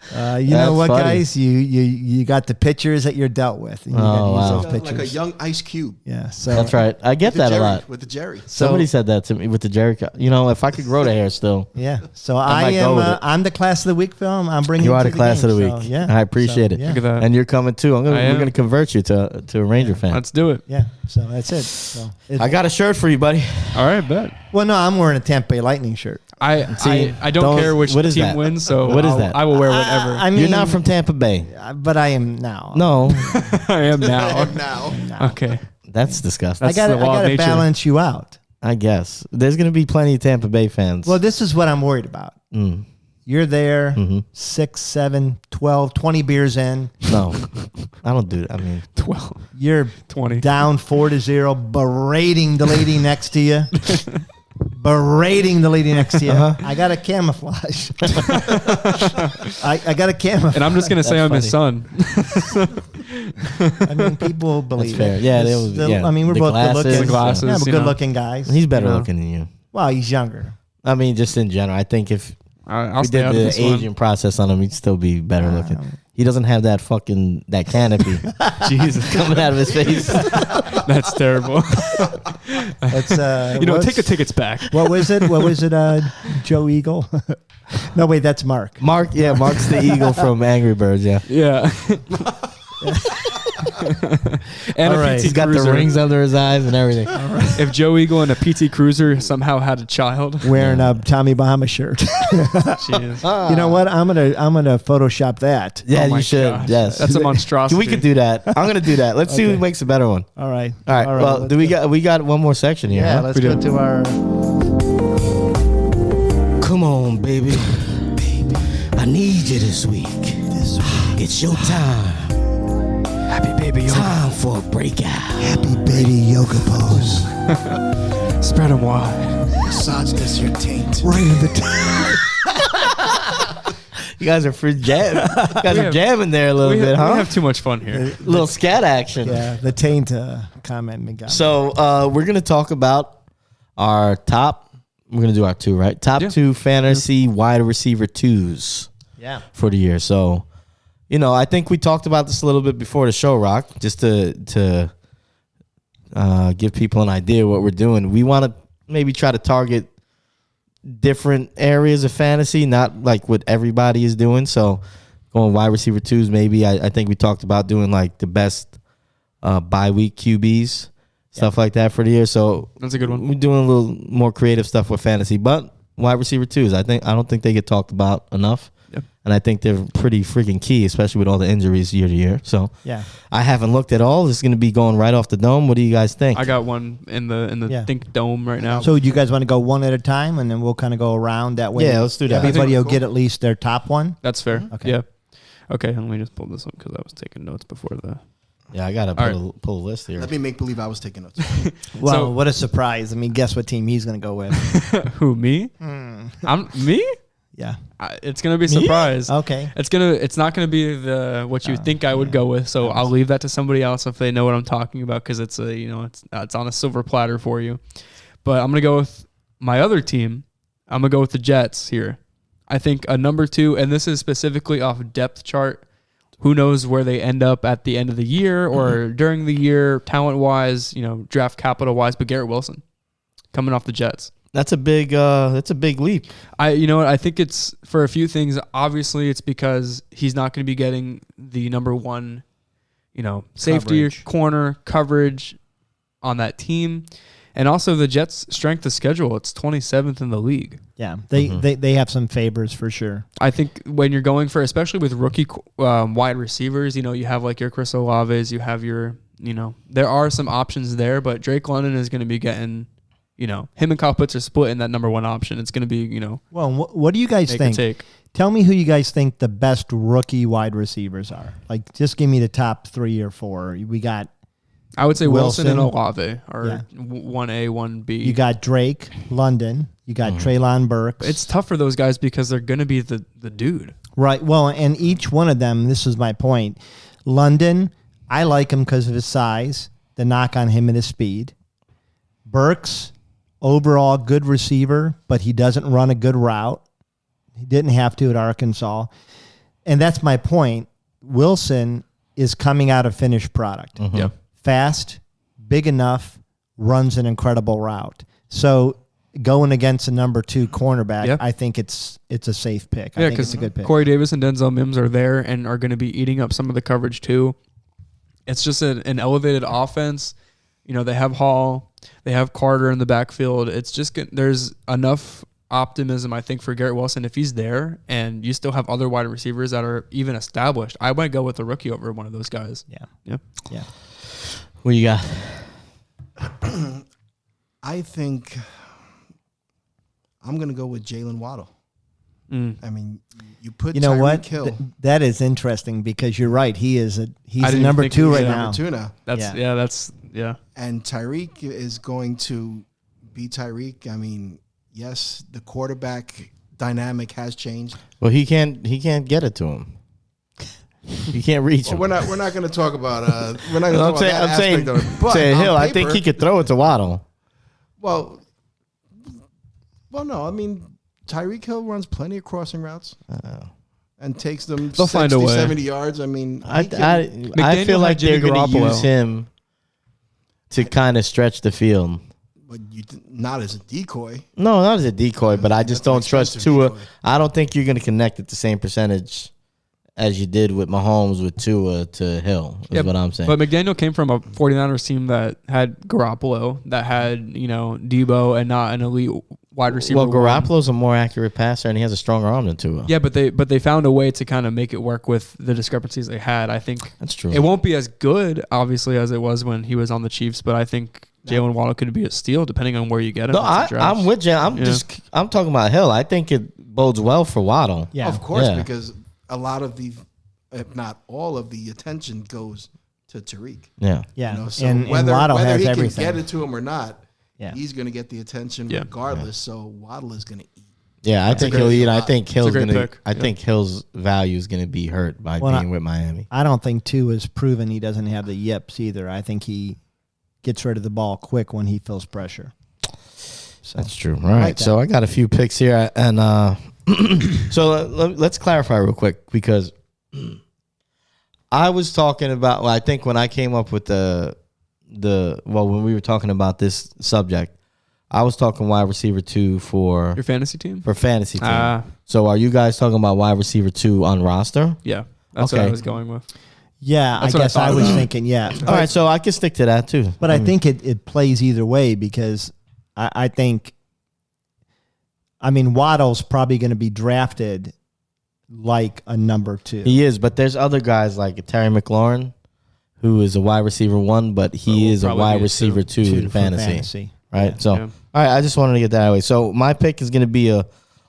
Speaker 3: You know
Speaker 1: That's
Speaker 3: what,
Speaker 1: funny.
Speaker 3: guys? You got the pictures that you're dealt with. And you gotta
Speaker 1: Oh,
Speaker 3: use
Speaker 1: wow.
Speaker 3: those
Speaker 4: Like a
Speaker 3: pictures.
Speaker 4: young Ice Cube.
Speaker 3: Yeah, so
Speaker 1: That's right. I get
Speaker 4: With the
Speaker 1: that a
Speaker 4: Jerry,
Speaker 1: lot.
Speaker 4: with the Jerry.
Speaker 1: Somebody said that to me with the Jerry. You know, if I could grow the hair still,
Speaker 3: Yeah, so
Speaker 1: might
Speaker 3: I
Speaker 1: go
Speaker 3: am.
Speaker 1: with it.
Speaker 3: I'm the class of the week, film. I'm bringing
Speaker 1: you are
Speaker 3: to
Speaker 1: the class
Speaker 3: game,
Speaker 1: of the
Speaker 3: so,
Speaker 1: week.
Speaker 3: yeah,
Speaker 1: I appreciate it.
Speaker 3: yeah.
Speaker 2: Look at that.
Speaker 1: And you're coming too.
Speaker 2: I
Speaker 1: We're
Speaker 2: am.
Speaker 1: going to convert you to a Ranger fan.
Speaker 2: Let's do it.
Speaker 3: Yeah, so that's it. So
Speaker 1: I got a shirt for you, buddy.
Speaker 2: All right, bet.
Speaker 3: well, no, I'm wearing a Tampa Bay Lightning shirt.
Speaker 2: I don't
Speaker 1: those-
Speaker 2: care which
Speaker 1: what is
Speaker 2: team
Speaker 1: that?
Speaker 2: wins, so
Speaker 1: What is
Speaker 2: I'll-
Speaker 1: that?
Speaker 2: I will wear whatever.
Speaker 3: I mean,
Speaker 1: You're not from Tampa Bay.
Speaker 3: but I am now.
Speaker 1: No,
Speaker 2: I am now.
Speaker 4: Now.
Speaker 2: Okay.
Speaker 1: that's disgusting.
Speaker 3: I got
Speaker 2: the law of
Speaker 3: to
Speaker 2: nature.
Speaker 3: balance you out.
Speaker 1: I guess there's going to be plenty of Tampa Bay fans.
Speaker 3: Well, this is what I'm worried about.
Speaker 1: Mm.
Speaker 3: You're there,
Speaker 1: Mm-hmm.
Speaker 3: 6, 7, 12, 20 beers in.
Speaker 1: No, I don't do. I mean,
Speaker 2: 12,
Speaker 3: You're
Speaker 2: 20.
Speaker 3: down 4-0, berating the lady next to you. Berating the lady next to you. I got a camouflage. I got a camouflage.
Speaker 2: And I'm just going to say I'm his son.
Speaker 3: I mean, people believe
Speaker 1: fair.
Speaker 3: it.
Speaker 1: Yeah,
Speaker 3: It's
Speaker 1: they was-
Speaker 3: the-
Speaker 1: yeah.
Speaker 3: I mean, we're
Speaker 1: The
Speaker 3: both
Speaker 1: glasses,
Speaker 3: good looking.
Speaker 1: the
Speaker 2: glasses,
Speaker 3: Yeah, we're
Speaker 2: you
Speaker 3: good
Speaker 2: know.
Speaker 3: looking guys.
Speaker 1: he's better
Speaker 2: You know.
Speaker 1: looking than you.
Speaker 3: Well, he's younger.
Speaker 1: I mean, just in general, I think if
Speaker 2: I'll
Speaker 1: we
Speaker 2: stay
Speaker 1: did
Speaker 2: out of
Speaker 1: the
Speaker 2: this one.
Speaker 1: aging process on him, he'd still be better looking. He doesn't have that canopy
Speaker 2: Jesus.
Speaker 1: coming out of his face.
Speaker 2: That's terrible.
Speaker 3: It's
Speaker 2: Take the tickets back.
Speaker 3: What was it? What was it? Joe Eagle? No, wait, that's Mark.
Speaker 1: Mark's the eagle from Angry Birds. Yeah,
Speaker 2: Yeah. And
Speaker 3: All
Speaker 2: a
Speaker 3: right.
Speaker 2: PT
Speaker 1: he's got
Speaker 2: Cruiser.
Speaker 1: the rings under his eyes and everything.
Speaker 2: If Joe Eagle and a PT Cruiser somehow had a child,
Speaker 3: Wearing a Tommy Bahama shirt.
Speaker 2: jeez.
Speaker 3: You know what? I'm gonna Photoshop that.
Speaker 1: Yeah,
Speaker 2: Oh my
Speaker 1: you should.
Speaker 2: gosh.
Speaker 1: Yes,
Speaker 2: That's a monstrosity.
Speaker 1: We could do that. I'm gonna do that. Let's see who
Speaker 3: Okay.
Speaker 1: makes a better one.
Speaker 3: All right.
Speaker 1: All right. Well,
Speaker 3: let's
Speaker 1: do
Speaker 3: go.
Speaker 1: we got one more section here?
Speaker 3: Yeah,
Speaker 1: huh?
Speaker 3: let's
Speaker 2: We
Speaker 3: go
Speaker 2: do.
Speaker 3: to our.
Speaker 1: Come on, baby. I need you this week. It's your time.
Speaker 2: Happy baby yoga.
Speaker 1: Time for a breakout.
Speaker 3: Happy baby yoga pose.
Speaker 2: Spread them wide.
Speaker 4: Massage this your taint.
Speaker 3: Right in the
Speaker 1: You guys are free jam. You guys
Speaker 2: We
Speaker 1: are
Speaker 2: have-
Speaker 1: jamming there a little
Speaker 2: We
Speaker 1: bit, huh?
Speaker 2: have too much fun here.
Speaker 1: Little scat action.
Speaker 3: Yeah, the taint comment. me got me.
Speaker 1: So we're gonna talk about our top. We're gonna do our two, right? Top
Speaker 2: Yeah.
Speaker 1: two fantasy wide receiver 2's
Speaker 3: Yeah.
Speaker 1: for the year. So, I think we talked about this a little bit before the show, Rock, just to give people an idea what we're doing. We want to maybe try to target different areas of fantasy, not like what everybody is doing. So going wide receiver 2's, maybe I think we talked about doing like the best bye week QBs, stuff like that for the year. So
Speaker 2: That's a good one.
Speaker 1: we're doing a little more creative stuff with fantasy, but wide receiver 2's, I don't think they get talked about enough.
Speaker 2: Yep.
Speaker 1: And I think they're pretty freaking key, especially with all the injuries year to year. So
Speaker 3: Yeah.
Speaker 1: I haven't looked at all. This is going to be going right off the dome. What do you guys think?
Speaker 2: I got one in the
Speaker 3: Yeah.
Speaker 2: Think Dome right now.
Speaker 3: So do you guys want to go one at a time, and then we'll kind of go around that way?
Speaker 1: Yeah, let's do that.
Speaker 3: Everybody will
Speaker 4: Cool.
Speaker 3: get at least their top one.
Speaker 2: That's fair.
Speaker 3: Okay.
Speaker 2: Yeah. Okay, let me just pull this up because I was taking notes before the.
Speaker 1: Yeah, I gotta pull a list here.
Speaker 4: Let me make believe I was taking notes.
Speaker 3: Well,
Speaker 2: So-
Speaker 3: what a surprise. I mean, guess what team he's going to go with?
Speaker 2: Who, me? I'm me.
Speaker 3: Yeah.
Speaker 2: It's gonna be a surprise.
Speaker 3: Okay.
Speaker 2: It's not gonna be what you think I would go with. So I'll leave that to somebody else if they know what I'm talking about, because it's it's on a silver platter for you. But I'm gonna go with my other team. I'm gonna go with the Jets here. I think a number 2, and this is specifically off depth chart. Who knows where they end up at the end of the year or during the year, talent wise, draft capital wise. But Garrett Wilson coming off the Jets.
Speaker 1: That's a big leap.
Speaker 2: I think it's for a few things. Obviously, it's because he's not going to be getting the number 1, safety
Speaker 3: Coverage.
Speaker 2: corner coverage on that team. And also the Jets' strength of schedule, it's 27th in the league.
Speaker 3: Yeah. They have some favors for sure.
Speaker 2: I think when you're going for, especially with rookie wide receivers, you have like your Chris Olaves, you have your, there are some options there, but Drake London is going to be getting, him and Kyle Pitts are split in that number 1 option. It's going to be,
Speaker 3: Well, what do you guys
Speaker 2: make or
Speaker 3: think?
Speaker 2: take.
Speaker 3: Tell me who you guys think the best rookie wide receivers are. Like, just give me the top 3 or 4. We got,
Speaker 2: I would say Wilson and
Speaker 3: Wilson.
Speaker 2: Olave are 1A, 1B.
Speaker 3: you got Drake, London, you got Treylon Burks.
Speaker 2: It's tough for those guys because they're going to be the dude.
Speaker 3: Right. Well, and each one of them, this is my point. London, I like him because of his size. The knock on him and his speed. Burks, overall good receiver, but he doesn't run a good route. He didn't have to at Arkansas. And that's my point. Wilson is coming out of finished product.
Speaker 2: Yeah.
Speaker 3: Fast, big enough, runs an incredible route. So going against a number 2 cornerback,
Speaker 2: Yep.
Speaker 3: I think it's a safe pick. I
Speaker 2: Yeah,
Speaker 3: think it's
Speaker 2: because
Speaker 3: a good pick.
Speaker 2: Corey Davis and Denzel Mims are there and are going to be eating up some of the coverage too. It's just an elevated offense. They have Hall, they have Carter in the backfield. It's just there's enough optimism, I think, for Garrett Wilson if he's there, and you still have other wide receivers that are even established. I might go with a rookie over one of those guys.
Speaker 3: Yeah.
Speaker 1: What you got?
Speaker 4: I think I'm going to go with Jalen Waddle. I mean, you put
Speaker 3: You know
Speaker 4: Tyreek
Speaker 3: what?
Speaker 4: Hill.
Speaker 3: That is interesting because you're right. He's
Speaker 2: I
Speaker 3: a
Speaker 2: didn't
Speaker 3: number
Speaker 2: think
Speaker 3: 2
Speaker 2: he was
Speaker 3: right
Speaker 2: a
Speaker 3: now.
Speaker 4: Number 2 now.
Speaker 2: That's
Speaker 4: And Tyreek is going to be Tyreek. I mean, yes, the quarterback dynamic has changed.
Speaker 1: Well, he can't get it to him. You can't reach him.
Speaker 4: We're not going to talk about we're not going to talk about that
Speaker 1: I'm saying,
Speaker 4: aspect of it. But
Speaker 1: saying
Speaker 4: on
Speaker 1: Hill, I think
Speaker 4: paper-
Speaker 1: he could throw it to Waddle.
Speaker 4: Well, no. I mean, Tyreek Hill runs plenty of crossing routes and takes them
Speaker 2: They'll
Speaker 4: 60,
Speaker 2: find a way.
Speaker 4: 70 yards. I mean,
Speaker 1: I
Speaker 2: McDaniel
Speaker 1: feel like
Speaker 2: had
Speaker 1: they're
Speaker 2: Jimmy
Speaker 1: going to
Speaker 2: Garoppolo.
Speaker 1: use him to kind of stretch the field.
Speaker 4: but not as a decoy.
Speaker 1: No, not as a decoy, but I just
Speaker 4: That's an
Speaker 1: don't trust
Speaker 4: expensive
Speaker 1: Tua.
Speaker 4: decoy.
Speaker 1: I don't think you're going to connect at the same percentage as you did with Mahomes with Tua to Hill, is what I'm saying.
Speaker 2: But McDaniel came from a 49ers team that had Garoppolo, that had, Debo, and not an elite wide receiver.
Speaker 1: Well, Garoppolo's a more accurate passer, and he has a stronger arm than Tua.
Speaker 2: Yeah, but they found a way to kind of make it work with the discrepancies they had. I think
Speaker 1: That's true.
Speaker 2: it won't be as good, obviously, as it was when he was on the Chiefs, but I think Jalen Waddle could be a steal depending on where you get him.
Speaker 1: No,
Speaker 2: in some drafts.
Speaker 1: I'm with you. I'm talking about Hill. I think it bodes well for Waddle.
Speaker 3: Yeah.
Speaker 4: Of course,
Speaker 1: Yeah.
Speaker 4: because a lot of the, if not all of the attention goes to Tariq.
Speaker 1: Yeah.
Speaker 3: Yeah.
Speaker 4: You know, so
Speaker 3: and
Speaker 4: whether
Speaker 3: Waddle has
Speaker 4: he
Speaker 3: everything.
Speaker 4: can get it to him or not,
Speaker 3: Yeah.
Speaker 4: he's going to get the attention
Speaker 2: Yeah.
Speaker 4: regardless. So Waddle is going to eat.
Speaker 1: Yeah, I think
Speaker 4: a
Speaker 1: he'll
Speaker 4: great
Speaker 1: eat. I
Speaker 4: spot.
Speaker 1: think Hill's
Speaker 2: great
Speaker 1: going to.
Speaker 2: pick.
Speaker 1: I think Hill's value is going to be hurt by
Speaker 3: Well,
Speaker 1: being with Miami.
Speaker 3: I don't think Tua has proven he doesn't have the yips either. I think he gets rid of the ball quick when he feels pressure. So
Speaker 1: That's true. All right, so I got a few picks here, and so let's clarify real quick because I was talking about. Well, I think when I came up with when we were talking about this subject, I was talking wide receiver 2 for
Speaker 2: Your fantasy team?
Speaker 1: fantasy team. So are you guys talking about wide receiver 2 on roster?
Speaker 2: Yeah, that's what
Speaker 1: Okay.
Speaker 2: I was going with.
Speaker 3: yeah, I
Speaker 2: That's what I
Speaker 3: guess I
Speaker 2: thought
Speaker 3: was
Speaker 2: about.
Speaker 3: thinking, yeah.
Speaker 1: All right, so I can stick to that too.
Speaker 3: But I think it plays either way because I think, Waddle's probably going to be drafted like a number 2.
Speaker 1: He is, but there's other guys like Terry McLaurin, who is a wide receiver 1, but he
Speaker 2: will
Speaker 1: is a
Speaker 2: probably
Speaker 1: wide
Speaker 2: be a
Speaker 1: receiver 2 in
Speaker 3: for
Speaker 1: fantasy. Right? So,
Speaker 2: Yeah.
Speaker 1: all right, I just wanted to get that out of the way. So my pick is going to be a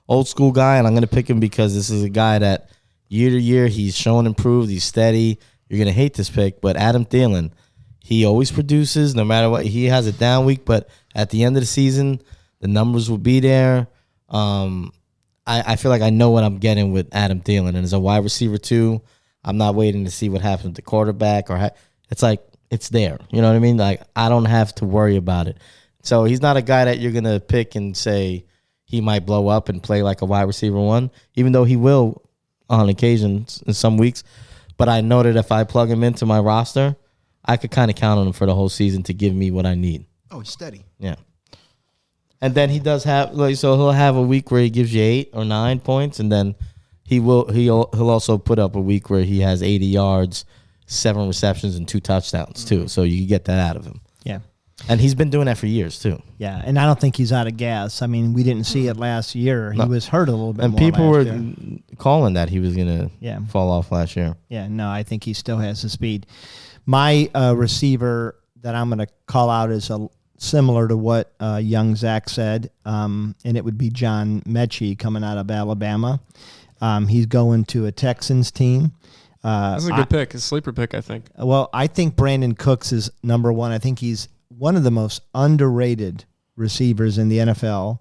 Speaker 1: old school guy, and I'm going to pick him because this is a guy that year to year, he's shown improved. He's steady. You're gonna hate this pick, but Adam Thielen, he always produces no matter what. He has a down week, but at the end of the season, the numbers will be there. I feel like I know what I'm getting with Adam Thielen, and as a wide receiver too, I'm not waiting to see what happens with the quarterback it's like it's there. You know what I mean? Like I don't have to worry about it. So he's not a guy that you're gonna pick and say he might blow up and play like a wide receiver one, even though he will on occasion in some weeks. But I know that if I plug him into my roster, I could kind of count on him for the whole season to give me what I need.
Speaker 4: Oh, he's steady.
Speaker 1: Yeah. And then he does have so he'll have a week where he gives you 8 or 9 points, and then he'll also put up a week where he has 80 yards, 7 receptions, and 2 touchdowns too. So you can get that out of him.
Speaker 3: Yeah.
Speaker 1: And he's been doing that for years too.
Speaker 3: Yeah, and I don't think he's out of gas. I mean, we didn't see it last year. He was hurt a little bit
Speaker 1: And
Speaker 3: more
Speaker 1: people
Speaker 3: last
Speaker 1: were
Speaker 3: year.
Speaker 1: calling that he was going
Speaker 3: Yeah.
Speaker 1: to fall off last year.
Speaker 3: Yeah, no, I think he still has the speed. My receiver that I'm going to call out is similar to what young Zach said, and it would be John Mechie coming out of Alabama. He's going to a Texans team.
Speaker 2: That's a good pick. A sleeper pick, I think.
Speaker 3: Well, I think Brandon Cooks is number one. I think he's one of the most underrated receivers in the NFL.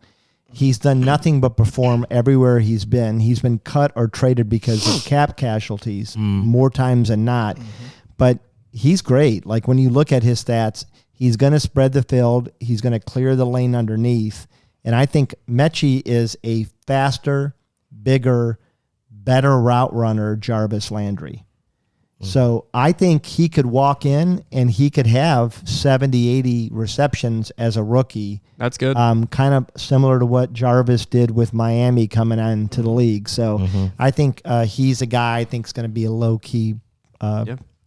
Speaker 3: He's done nothing but perform everywhere he's been. He's been cut or traded because of cap casualties more times than not. But he's great. Like when you look at his stats, he's going to spread the field. He's going to clear the lane underneath. And I think Mechie is a faster, bigger, better route runner, Jarvis Landry. So I think he could walk in and he could have 70, 80 receptions as a rookie.
Speaker 2: That's good.
Speaker 3: Kind of similar to what Jarvis did with Miami coming into the league. So I think he's a guy I think is going to be a low-key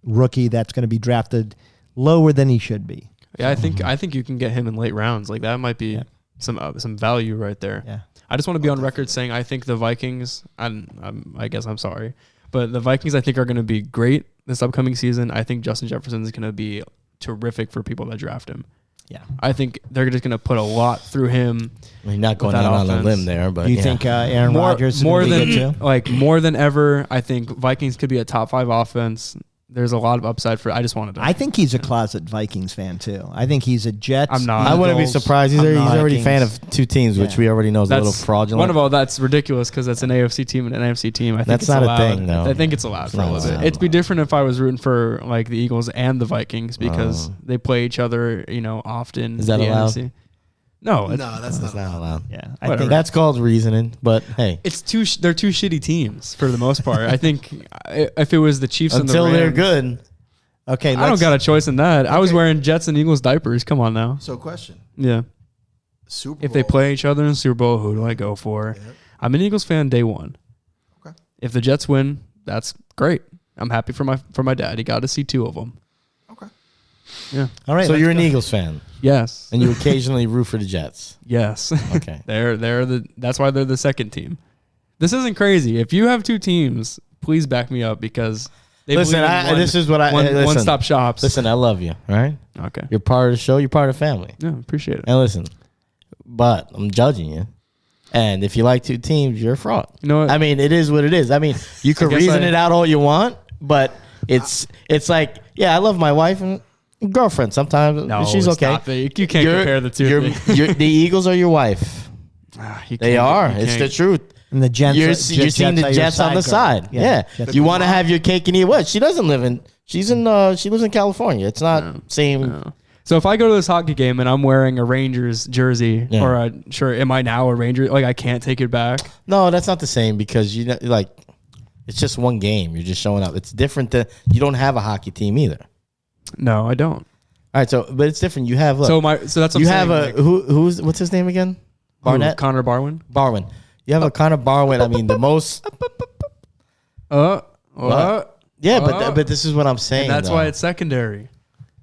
Speaker 3: rookie that's going to be drafted lower than he should be.
Speaker 2: Yeah, I think you can get him in late rounds. Like that might be some value right there.
Speaker 3: Yeah.
Speaker 2: I just want to be on record saying I think the Vikings. I guess I'm sorry, but the Vikings I think are going to be great this upcoming season. I think Justin Jefferson is going to be terrific for people that draft him.
Speaker 3: Yeah.
Speaker 2: I think they're just going to put a lot through him.
Speaker 1: I mean, not going
Speaker 2: With
Speaker 1: out
Speaker 2: that
Speaker 1: on a
Speaker 2: offense.
Speaker 1: limb there, but
Speaker 3: You think Aaron Rodgers is
Speaker 2: more
Speaker 3: gonna
Speaker 2: than
Speaker 3: be good too?
Speaker 2: like more than ever? I think Vikings could be a top 5 offense. There's a lot of upside for. I just wanted to.
Speaker 3: I think he's a closet Vikings fan too. I think he's a Jets.
Speaker 2: I'm not.
Speaker 1: I wouldn't be
Speaker 3: Eagles,
Speaker 1: surprised. He's already a fan
Speaker 3: Vikings.
Speaker 1: of 2 teams, which we already know is a little fraudulent.
Speaker 2: One of all that's ridiculous because that's an AFC team and an NFC team. I think
Speaker 1: That's
Speaker 2: it's
Speaker 1: not a
Speaker 2: allowed.
Speaker 1: thing, though.
Speaker 2: I think it's allowed for a
Speaker 1: No,
Speaker 2: little
Speaker 1: it's
Speaker 2: bit.
Speaker 1: not
Speaker 2: It'd be different if I was rooting for like the Eagles and the Vikings because they play each other, often.
Speaker 1: Is that
Speaker 2: the
Speaker 1: allowed?
Speaker 2: NFC. No,
Speaker 4: No, that's
Speaker 1: That's
Speaker 4: not
Speaker 1: not allowed.
Speaker 3: Yeah, I
Speaker 2: Whatever.
Speaker 3: think
Speaker 1: That's called reasoning, but hey.
Speaker 2: it's they're two shitty teams for the most part. I think if it was the Chiefs
Speaker 1: Until
Speaker 2: and the
Speaker 1: they're
Speaker 2: Rams,
Speaker 1: good.
Speaker 3: okay.
Speaker 2: I don't got a choice in that. I was wearing Jets and Eagles diapers. Come on now.
Speaker 4: So, question:
Speaker 2: Yeah.
Speaker 4: Super Bowl.
Speaker 2: If they play each other in the Super Bowl, who do I go for?
Speaker 4: Yep.
Speaker 2: I'm an Eagles fan day one.
Speaker 4: Okay.
Speaker 2: If the Jets win, that's great. I'm happy for my dad. He got to see 2 of them.
Speaker 4: Okay.
Speaker 2: Yeah.
Speaker 3: All right.
Speaker 1: So
Speaker 3: let's
Speaker 1: you're an
Speaker 3: go.
Speaker 1: Eagles fan,
Speaker 2: Yes.
Speaker 1: and you occasionally root for the Jets.
Speaker 2: Yes.
Speaker 1: Okay.
Speaker 2: That's why they're the second team. This isn't crazy. If you have 2 teams, please back me up because they
Speaker 1: Listen,
Speaker 2: believe in
Speaker 1: this is what I listen,
Speaker 2: one-stop shops.
Speaker 1: Listen, I love you. All right,
Speaker 2: Okay.
Speaker 1: you're part of the show. You're part of the family.
Speaker 2: Yeah, appreciate it.
Speaker 1: And listen, but I'm judging you. And if you like 2 teams, you're a fraud.
Speaker 2: You know what?
Speaker 1: I mean, it is what it is. I mean, you can
Speaker 2: guess
Speaker 1: reason
Speaker 2: I-
Speaker 1: it out all you want, but it's like, yeah, I love my wife and girlfriend. Sometimes
Speaker 2: No,
Speaker 1: she's okay.
Speaker 2: stop it. You can't compare the two.
Speaker 1: The Eagles are your wife.
Speaker 2: You
Speaker 1: They
Speaker 2: can't-
Speaker 1: are.
Speaker 2: you
Speaker 1: It's the
Speaker 2: can't.
Speaker 1: truth.
Speaker 3: And the Jets.
Speaker 1: You're seeing the
Speaker 3: are your
Speaker 1: Jets on the
Speaker 3: guard.
Speaker 1: side. Yeah. You want to have your cake and eat what? She doesn't live in. She lives in California. It's not same.
Speaker 2: No. So if I go to this hockey game and I'm wearing a Rangers jersey
Speaker 1: Yeah.
Speaker 2: or a sure, am I now a Ranger? Like I can't take it back.
Speaker 1: No, that's not the same because it's just one game. You're just showing up. It's different than you don't have a hockey team either.
Speaker 2: No, I don't.
Speaker 1: All right, but it's different. You have
Speaker 2: So that's what
Speaker 1: you
Speaker 2: I'm
Speaker 1: have
Speaker 2: saying,
Speaker 1: who's what's his name again? Barnett.
Speaker 2: Connor Barwin.
Speaker 1: Barwin. You have a Connor Barwin. I mean, the most.
Speaker 2: What?
Speaker 1: Yeah, but this is what I'm saying.
Speaker 2: And that's
Speaker 1: though.
Speaker 2: why it's secondary.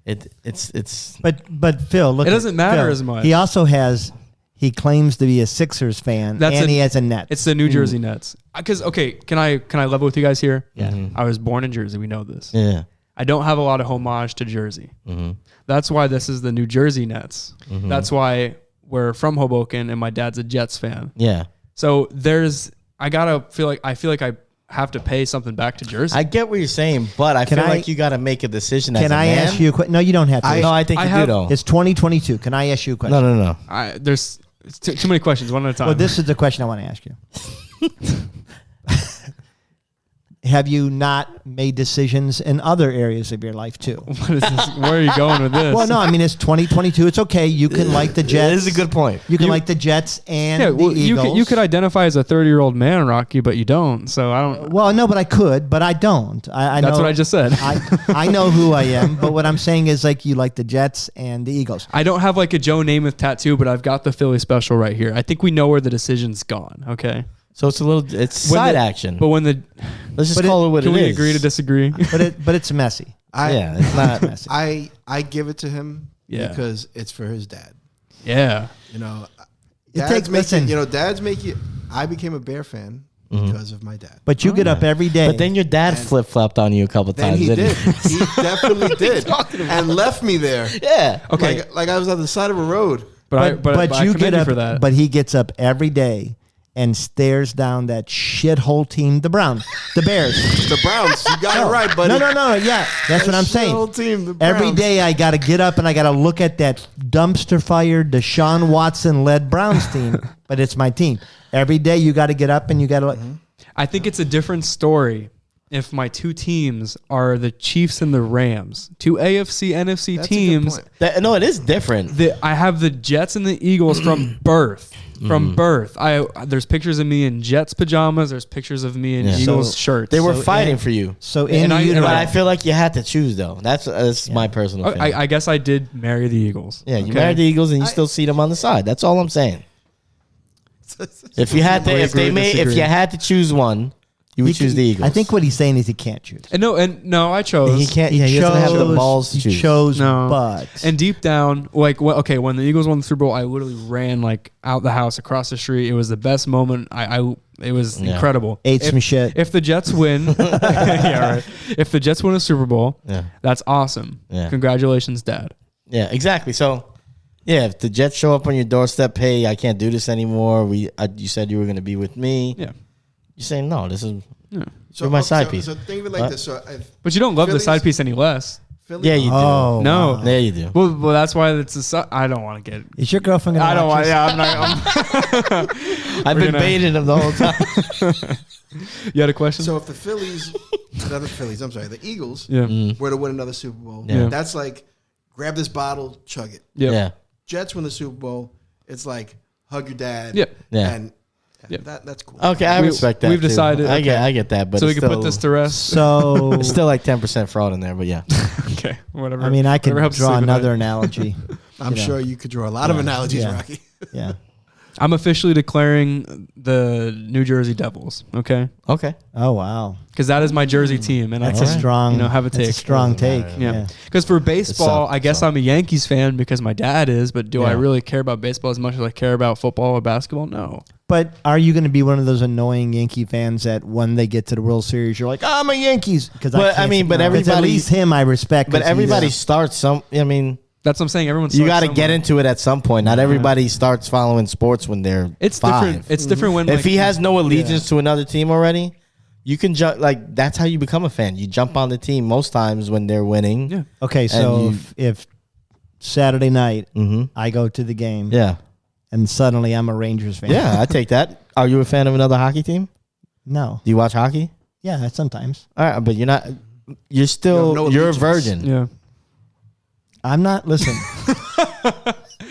Speaker 1: It's.
Speaker 3: But Phil, look.
Speaker 2: It doesn't matter as much.
Speaker 3: He also has. He claims to be a Sixers fan, and he has a net.
Speaker 2: It's the New Jersey Nets. Because can I level with you guys here?
Speaker 3: Yeah.
Speaker 2: I was born in Jersey. We know this.
Speaker 1: Yeah.
Speaker 2: I don't have a lot of homage to Jersey. That's why this is the New Jersey Nets. That's why we're from Hoboken and my dad's a Jets fan.
Speaker 1: Yeah.
Speaker 2: So I feel like have to pay something back to Jersey.
Speaker 1: I get what you're saying, but I feel
Speaker 3: I-
Speaker 1: like you got to make a decision.
Speaker 3: Can I ask you a question? No, you don't have to.
Speaker 1: No, I think you do though.
Speaker 3: It's 2022. Can I ask you a question?
Speaker 1: No.
Speaker 2: There's too many questions, one at a time.
Speaker 3: Well, this is the question I want to ask you. Have you not made decisions in other areas of your life too?
Speaker 2: What is this? Where are you going with this?
Speaker 3: Well, no, I mean it's 2022. It's okay. You can like the Jets.
Speaker 1: This is a good point.
Speaker 3: You can like the Jets and
Speaker 2: yeah, well,
Speaker 3: the Eagles.
Speaker 2: you could identify as a 30-year-old man, Rocky, but you don't. So I don't.
Speaker 3: Well, no, but I could, but I don't. I
Speaker 2: That's
Speaker 3: know,
Speaker 2: what I just said.
Speaker 3: I know who I am, but what I'm saying is like you like the Jets and the Eagles.
Speaker 2: I don't have like a Joe Namath tattoo, but I've got the Philly special right here. I think we know where the decision's gone. Okay.
Speaker 1: So it's a little, it's side action.
Speaker 2: But when the
Speaker 1: Let's just call it what it is.
Speaker 2: can we agree to disagree?
Speaker 3: But it's messy.
Speaker 1: Yeah, it's not.
Speaker 3: Messy.
Speaker 4: I give it to him
Speaker 2: Yeah.
Speaker 4: because it's for his dad.
Speaker 2: Yeah.
Speaker 4: You know,
Speaker 3: It
Speaker 4: dads
Speaker 3: takes-
Speaker 4: make
Speaker 3: listen.
Speaker 4: it, you know, dads make you. I became a Bear fan because of my dad.
Speaker 3: But you get up every day.
Speaker 1: But then your dad flip flopped on you a couple
Speaker 4: Then
Speaker 1: times.
Speaker 4: he
Speaker 1: didn't
Speaker 4: did. He definitely did, and left me there.
Speaker 1: Yeah.
Speaker 2: Okay.
Speaker 4: Like I was on the side of a road.
Speaker 2: But I
Speaker 3: you
Speaker 2: commend
Speaker 3: get
Speaker 2: you
Speaker 3: up
Speaker 2: for that.
Speaker 3: But he gets up every day and stares down that shithole team, the Browns, the Bears.
Speaker 4: The Browns, you got it right, buddy.
Speaker 3: No. Yeah, that's what I'm saying.
Speaker 4: Whole team, the
Speaker 3: Every
Speaker 4: Browns.
Speaker 3: day I got to get up and I got to look at that dumpster fire Deshaun Watson led Browns team, but it's my team. Every day you got to get up and you got to.
Speaker 2: I think it's a different story if my two teams are the Chiefs and the Rams, two AFC, NFC
Speaker 4: That's a good
Speaker 2: teams.
Speaker 4: point.
Speaker 1: No, it is different.
Speaker 2: I have the Jets and the Eagles from birth. From birth, there's pictures of me in Jets pajamas. There's pictures of me in
Speaker 1: Yeah.
Speaker 2: Eagles
Speaker 3: So
Speaker 2: shirts.
Speaker 1: They were
Speaker 3: So
Speaker 1: fighting
Speaker 3: in-
Speaker 1: for you.
Speaker 3: So in
Speaker 2: And I-
Speaker 3: utero,
Speaker 1: But I feel like you had to choose, though. That's my personal
Speaker 2: Oh,
Speaker 1: feeling.
Speaker 2: I guess I did marry the Eagles.
Speaker 1: Yeah, you
Speaker 2: Okay?
Speaker 1: married the Eagles and you still see them on the side. That's all I'm saying. If you had to,
Speaker 2: We
Speaker 1: if they
Speaker 2: agree to
Speaker 1: made, if
Speaker 2: disagree.
Speaker 1: you had to choose one, you would choose the Eagles.
Speaker 3: I think what he's saying is he can't choose.
Speaker 2: And no, I chose.
Speaker 1: he can't. Yeah, he doesn't have the balls to choose.
Speaker 3: He chose,
Speaker 2: No.
Speaker 3: but
Speaker 2: And deep down, like, when the Eagles won the Super Bowl, I literally ran like out the house across the street. It was the best moment. It was incredible.
Speaker 3: ate some shit.
Speaker 2: If the Jets win, yeah, right. If the Jets win a Super Bowl,
Speaker 1: Yeah.
Speaker 2: that's awesome.
Speaker 1: Yeah.
Speaker 2: Congratulations, Dad.
Speaker 1: Yeah, exactly. So, yeah, if the Jets show up on your doorstep, hey, I can't do this anymore. You said you were going to be with me.
Speaker 2: Yeah.
Speaker 1: You're saying no. This is
Speaker 2: Yeah.
Speaker 1: you're my side piece.
Speaker 4: So think of it like
Speaker 1: What?
Speaker 4: this. So if
Speaker 2: But you don't love the
Speaker 4: Phillies-
Speaker 2: side piece any less.
Speaker 4: Philly,
Speaker 1: Yeah, you do.
Speaker 3: Oh,
Speaker 2: No.
Speaker 3: wow.
Speaker 1: Yeah, you do.
Speaker 2: Well, that's why it's I don't want to get.
Speaker 3: Is your girlfriend gonna
Speaker 2: I don't
Speaker 3: watch
Speaker 2: want.
Speaker 3: this?
Speaker 2: Yeah, I'm not.
Speaker 1: I've
Speaker 2: We're
Speaker 1: been
Speaker 2: gonna-
Speaker 1: baiting him the whole time.
Speaker 2: You had a question?
Speaker 4: So if the Phillies, the Eagles
Speaker 2: yeah.
Speaker 4: were to win another Super Bowl,
Speaker 2: Yeah.
Speaker 4: that's like grab this bottle, chug it.
Speaker 2: Yep.
Speaker 1: Yeah.
Speaker 4: Jets win the Super Bowl, it's like hug your dad.
Speaker 2: Yep.
Speaker 1: Yeah.
Speaker 4: And
Speaker 2: Yep.
Speaker 4: that's cool.
Speaker 1: Okay, I respect that.
Speaker 2: we've
Speaker 1: too.
Speaker 2: decided-
Speaker 1: I
Speaker 2: okay.
Speaker 1: I get that, but
Speaker 2: So we
Speaker 1: it's
Speaker 2: can put
Speaker 1: still-
Speaker 2: this to rest.
Speaker 3: So
Speaker 1: It's still like 10% fraud in there, but yeah.
Speaker 2: Okay. Whatever.
Speaker 3: I mean, I could
Speaker 2: whatever helps
Speaker 3: draw
Speaker 2: sleep at night.
Speaker 3: another analogy.
Speaker 4: I'm
Speaker 3: you know.
Speaker 4: sure you could draw a lot of analogies,
Speaker 3: Yeah.
Speaker 4: Rocky.
Speaker 3: Yeah.
Speaker 2: I'm officially declaring the New Jersey Devils. Okay.
Speaker 1: Okay.
Speaker 3: Oh wow,
Speaker 2: Because that is my Jersey team, and
Speaker 3: that's
Speaker 2: I
Speaker 3: a strong.
Speaker 2: have a
Speaker 3: that's
Speaker 2: take.
Speaker 3: a strong take.
Speaker 2: Yeah. Because for baseball,
Speaker 1: sucks,
Speaker 2: I guess I'm a Yankees fan because my dad is, but do I
Speaker 1: Yeah.
Speaker 2: really care about baseball as much as I care about football or basketball? No.
Speaker 3: But are you going to be one of those annoying Yankee fans that when they get to the World Series, you're like, I'm a Yankees? Because
Speaker 1: But, I mean, but
Speaker 3: at
Speaker 1: everybody-
Speaker 3: least him I respect.
Speaker 1: But
Speaker 3: 'cause he's-
Speaker 1: everybody starts some. I mean,
Speaker 2: That's what I'm saying. Everyone's
Speaker 1: you got to get into it at some point. Not everybody starts following sports when they're
Speaker 2: It's
Speaker 1: 5.
Speaker 2: different. It's different when
Speaker 1: If
Speaker 2: like,
Speaker 1: he has no allegiance to another team already, you can jump. Like that's how you become a fan. You jump on the team most times when they're winning.
Speaker 2: Yeah.
Speaker 3: Okay, so
Speaker 1: you-
Speaker 3: if Saturday night
Speaker 1: Mm-hmm.
Speaker 3: I go to the game
Speaker 1: Yeah.
Speaker 3: and suddenly I'm a Rangers fan.
Speaker 1: Yeah, I take that. Are you a fan of another hockey team?
Speaker 3: No.
Speaker 1: Do you watch hockey?
Speaker 3: Yeah, sometimes.
Speaker 1: All right, but you're not. You're still.
Speaker 4: no
Speaker 1: You're a
Speaker 4: allegiance.
Speaker 1: virgin.
Speaker 2: Yeah.
Speaker 3: I'm not. Listen,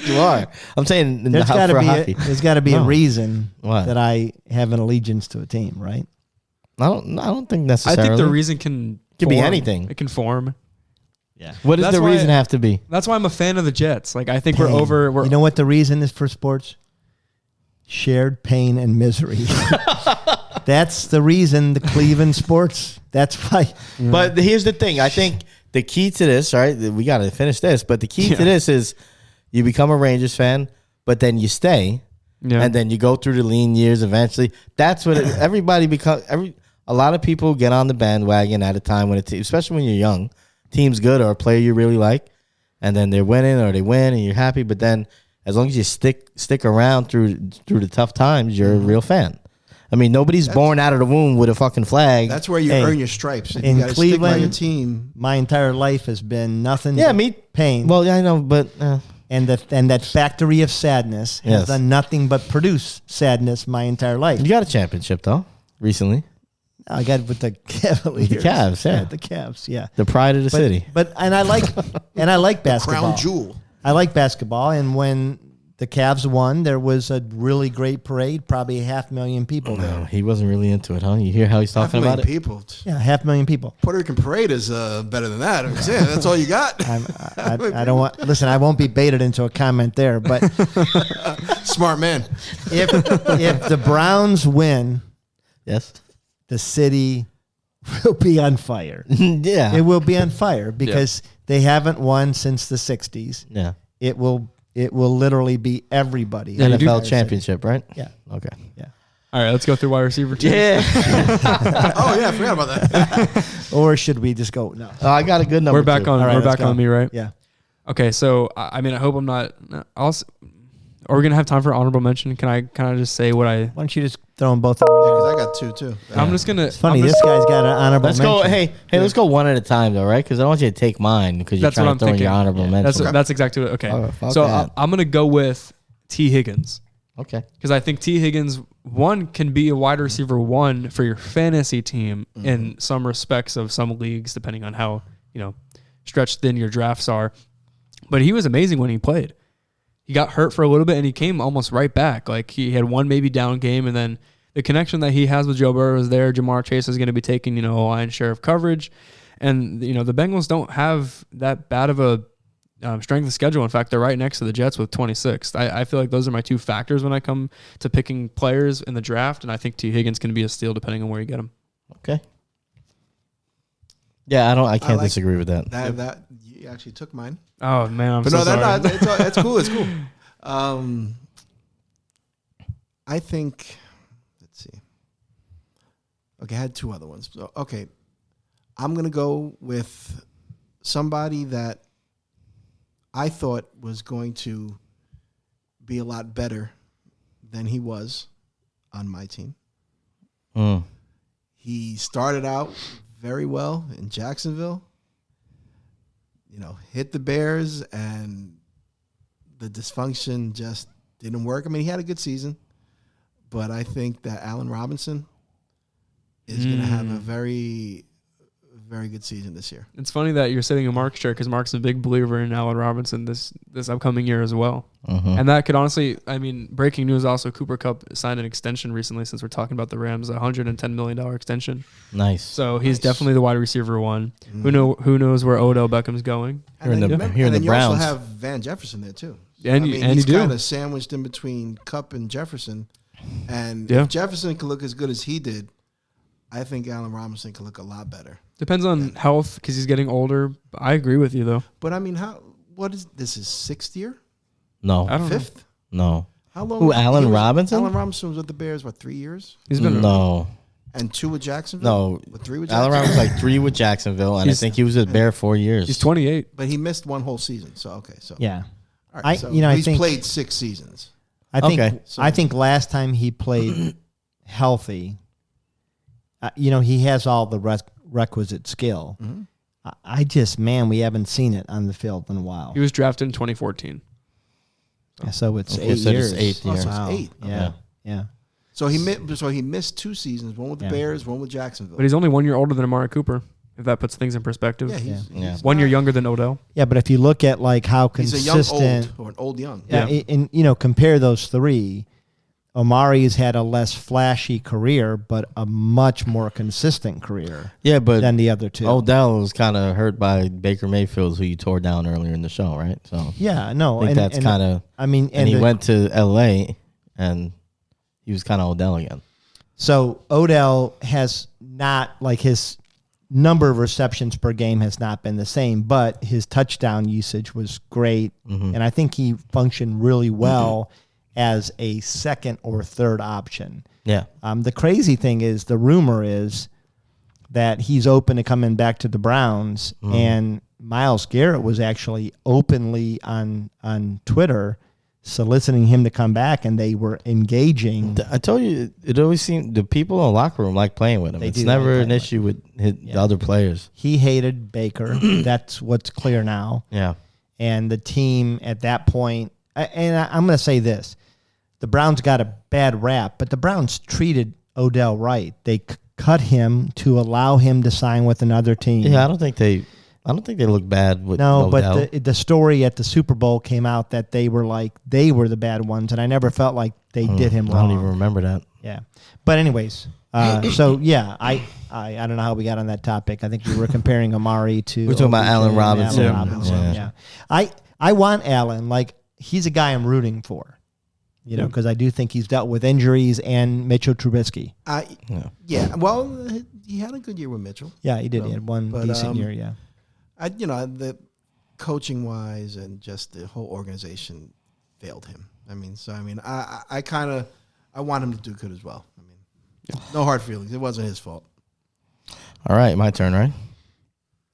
Speaker 1: You are. I'm saying
Speaker 3: there's got to
Speaker 1: for
Speaker 3: be
Speaker 1: hockey.
Speaker 3: there's got to be a
Speaker 1: No.
Speaker 3: reason
Speaker 1: What?
Speaker 3: that I have an allegiance to a team, right?
Speaker 1: I don't think
Speaker 2: I
Speaker 1: necessarily.
Speaker 2: think the reason can
Speaker 1: Could be
Speaker 2: form.
Speaker 1: anything.
Speaker 2: It can form.
Speaker 1: What does
Speaker 2: That's
Speaker 1: the
Speaker 2: why-
Speaker 1: reason have to be?
Speaker 2: That's why I'm a fan of the Jets. Like I think
Speaker 3: Pain.
Speaker 2: we're
Speaker 3: You know what the reason is for sports? Shared pain and misery. That's the reason the Cleveland sports. That's why.
Speaker 1: But here's the thing. I think the key to this, right? We got to finish this. But the key
Speaker 2: Yeah.
Speaker 1: to this is you become a Rangers fan, but then you stay,
Speaker 2: Yeah.
Speaker 1: and then you go through the lean years. Eventually, that's what everybody becomes. A lot of people get on the bandwagon at a time when especially when you're young, team's good or a player you really like, and then they're winning or they win and you're happy. But then as long as you stick around through the tough times, you're a real fan. I mean, nobody's born out of the womb with a fucking flag.
Speaker 4: That's where you earn your stripes. And
Speaker 3: in
Speaker 4: you gotta stick by your
Speaker 3: Cleveland,
Speaker 4: team.
Speaker 3: my entire life has been nothing
Speaker 1: Yeah,
Speaker 3: but
Speaker 1: me-
Speaker 3: pain.
Speaker 1: Well, yeah, I know, but
Speaker 3: and that factory of sadness has
Speaker 1: Yes.
Speaker 3: done nothing but produce sadness my entire life.
Speaker 1: you got a championship though recently.
Speaker 3: I got it with the Cavaliers.
Speaker 1: The Cavs, yeah.
Speaker 3: The Cavs, yeah.
Speaker 1: The pride of the city.
Speaker 3: But and I like basketball.
Speaker 4: Crown jewel.
Speaker 3: I like basketball, and when the Cavs won, there was a really great parade, probably 500,000 people there.
Speaker 1: No, he wasn't really into it, huh? You hear how he's talking about it?
Speaker 4: People.
Speaker 3: Yeah, 500,000 people.
Speaker 4: Puerto Rican parade is better than that. Yeah, that's all you got.
Speaker 3: I don't want. Listen, I won't be baited into a comment there, but
Speaker 4: Smart man.
Speaker 3: if the Browns win,
Speaker 1: Yes.
Speaker 3: the city will be on fire.
Speaker 1: Yeah.
Speaker 3: It will be on fire because they haven't won since the 60s.
Speaker 1: Yeah.
Speaker 3: It will literally be everybody.
Speaker 2: Yeah, you do-
Speaker 1: NFL championship, right?
Speaker 3: Yeah.
Speaker 1: Okay.
Speaker 3: Yeah.
Speaker 2: All right, let's go through wide receiver 2.
Speaker 1: Yeah.
Speaker 4: Oh yeah, I forgot about that.
Speaker 3: Or should we just go? No.
Speaker 1: I got a good number.
Speaker 2: We're back
Speaker 1: two.
Speaker 2: on.
Speaker 3: All right,
Speaker 2: we're
Speaker 3: let's
Speaker 2: back
Speaker 3: go.
Speaker 2: on me, right?
Speaker 3: Yeah.
Speaker 2: Okay, so I mean, I hope I'm not. Are we gonna have time for honorable mention? Can I just say what I?
Speaker 3: Why don't you just throw them both?
Speaker 4: Because I got two too.
Speaker 2: I'm just gonna.
Speaker 3: It's funny.
Speaker 2: I'm
Speaker 3: This
Speaker 2: just-
Speaker 3: guy's got an honorable
Speaker 1: Let's
Speaker 3: mention.
Speaker 1: go. Hey, let's go one at a time, though, right? Because I don't want you to take mine because you're
Speaker 2: That's what
Speaker 1: trying
Speaker 2: I'm
Speaker 1: to throw in your
Speaker 2: thinking.
Speaker 1: honorable mention.
Speaker 2: That's exactly what. Okay,
Speaker 1: Oh, fuck
Speaker 2: so
Speaker 1: that.
Speaker 2: I'm gonna go with T. Higgins
Speaker 1: Okay.
Speaker 2: because I think T. Higgins can be a wide receiver 1 for your fantasy team in some respects of some leagues, depending on how stretched thin your drafts are. But he was amazing when he played. He got hurt for a little bit and he came almost right back. Like he had one maybe down game, and then the connection that he has with Joe Burrow is there. Jamar Chase is going to be taking a lion's share of coverage, and the Bengals don't have that bad of a strength of schedule. In fact, they're right next to the Jets with 26th. I feel like those are my two factors when I come to picking players in the draft, and I think T. Higgins can be a steal depending on where you get him.
Speaker 1: Okay. Yeah, I can't
Speaker 4: like
Speaker 1: disagree with that.
Speaker 4: That you actually took mine.
Speaker 2: Oh man, I'm
Speaker 4: But
Speaker 2: so
Speaker 4: no,
Speaker 2: sorry.
Speaker 4: that's cool. It's cool. I think. Let's see. Okay, I had two other ones. So, okay, I'm gonna go with somebody that I thought was going to be a lot better than he was on my team.
Speaker 1: Mm.
Speaker 4: He started out very well in Jacksonville. Hit the Bears, and the dysfunction just didn't work. I mean, he had a good season, but I think that Allen Robinson is going to have a very, very good season this year.
Speaker 2: It's funny that you're sitting in Mark's chair because Mark's a big believer in Allen Robinson this upcoming year as well. And that could honestly, breaking news also, Cooper Kupp signed an extension recently since we're talking about the Rams, a $110 million extension.
Speaker 1: Nice.
Speaker 2: So he's definitely the wide receiver 1. Who knows where Odell Beckham's going?
Speaker 1: Here in the
Speaker 4: and
Speaker 1: Browns.
Speaker 4: then you also have Van Jefferson there too.
Speaker 2: And
Speaker 4: he's
Speaker 2: you do.
Speaker 4: kind of sandwiched in between Kupp and Jefferson. And
Speaker 2: Yeah.
Speaker 4: if Jefferson can look as good as he did, I think Allen Robinson can look a lot better.
Speaker 2: Depends on health because he's getting older. I agree with you though.
Speaker 4: But I mean, what is this? His 6th year?
Speaker 1: No.
Speaker 2: I don't know.
Speaker 4: 5th?
Speaker 1: No.
Speaker 4: How long?
Speaker 1: Who, Allen Robinson?
Speaker 4: Allen Robinson was with the Bears, 3 years?
Speaker 2: He's been
Speaker 1: No.
Speaker 4: And 2 with Jacksonville?
Speaker 1: No.
Speaker 4: With 3 with
Speaker 1: Allen
Speaker 4: Jacksonville?
Speaker 1: Robinson 3 with Jacksonville, and I think he was with Bear 4 years.
Speaker 2: He's 28.
Speaker 4: But he missed one whole season. So, okay. So,
Speaker 3: Yeah.
Speaker 4: all right,
Speaker 3: I
Speaker 4: he's
Speaker 3: think
Speaker 4: played 6 seasons.
Speaker 1: Okay.
Speaker 3: I think last time he played healthy, he has all the requisite skill. We haven't seen it on the field in a while.
Speaker 2: He was drafted in 2014.
Speaker 3: Yeah, so it's
Speaker 1: Okay,
Speaker 3: 8
Speaker 1: so
Speaker 3: years.
Speaker 1: it's 8th year.
Speaker 4: Oh, so it's
Speaker 3: Wow.
Speaker 4: 8.
Speaker 3: Yeah. Yeah.
Speaker 4: So he missed 2 seasons, one with the
Speaker 3: Yeah.
Speaker 4: Bears, one with Jacksonville.
Speaker 2: But he's only 1 year older than Amari Cooper, if that puts things in perspective.
Speaker 4: yeah, he's
Speaker 1: Yeah.
Speaker 2: 1 year younger than Odell.
Speaker 3: Yeah, but if you look at how
Speaker 4: He's a
Speaker 3: consistent,
Speaker 4: young old or an old young.
Speaker 3: yeah, and compare those three. Omari has had a less flashy career, but a much more consistent career
Speaker 1: Yeah, but
Speaker 3: than the other two.
Speaker 1: Odell was kind of hurt by Baker Mayfield, who you tore down earlier in the show, right? So
Speaker 3: yeah, no,
Speaker 1: I think that's kind of. And he went to L.A. and he was kind of Odell again.
Speaker 3: So Odell has not his number of receptions per game has not been the same, but his touchdown usage was great, and I think he functioned really well as a second or third option.
Speaker 1: Yeah.
Speaker 3: The crazy thing is, the rumor is that he's open to coming back to the Browns, and Myles Garrett was actually openly on Twitter soliciting him to come back, and they were engaging.
Speaker 1: I told you, it always seemed the people in the locker room like playing with him.
Speaker 3: They
Speaker 1: It's
Speaker 3: do
Speaker 1: never
Speaker 3: like
Speaker 1: an
Speaker 3: playing
Speaker 1: issue with the other players.
Speaker 3: He hated Baker. That's what's clear now.
Speaker 1: Yeah.
Speaker 3: And the team at that point, I'm going to say this. The Browns got a bad rap, but the Browns treated Odell right. They cut him to allow him to sign with another team.
Speaker 1: Yeah, I don't think they look bad with
Speaker 3: No,
Speaker 1: Odell.
Speaker 3: but the story at the Super Bowl came out that they were the bad ones, and I never felt like they did him
Speaker 1: I
Speaker 3: wrong.
Speaker 1: don't even remember that.
Speaker 3: Yeah, but anyways, so yeah, I don't know how we got on that topic. I think we were comparing Amari to.
Speaker 1: We're talking about
Speaker 3: OBJ
Speaker 1: Allen
Speaker 3: and
Speaker 1: Robinson.
Speaker 3: Yeah. I want Allen. Like, he's a guy I'm rooting for, because I do think he's dealt with injuries and Mitchell Trubisky.
Speaker 4: Yeah. Well, he had a good year with Mitchell.
Speaker 3: Yeah, he did. He had one decent year. Yeah.
Speaker 4: The coaching wise and just the whole organization failed him. I want him to do good as well. No hard feelings. It wasn't his fault.
Speaker 1: All right, my turn, right?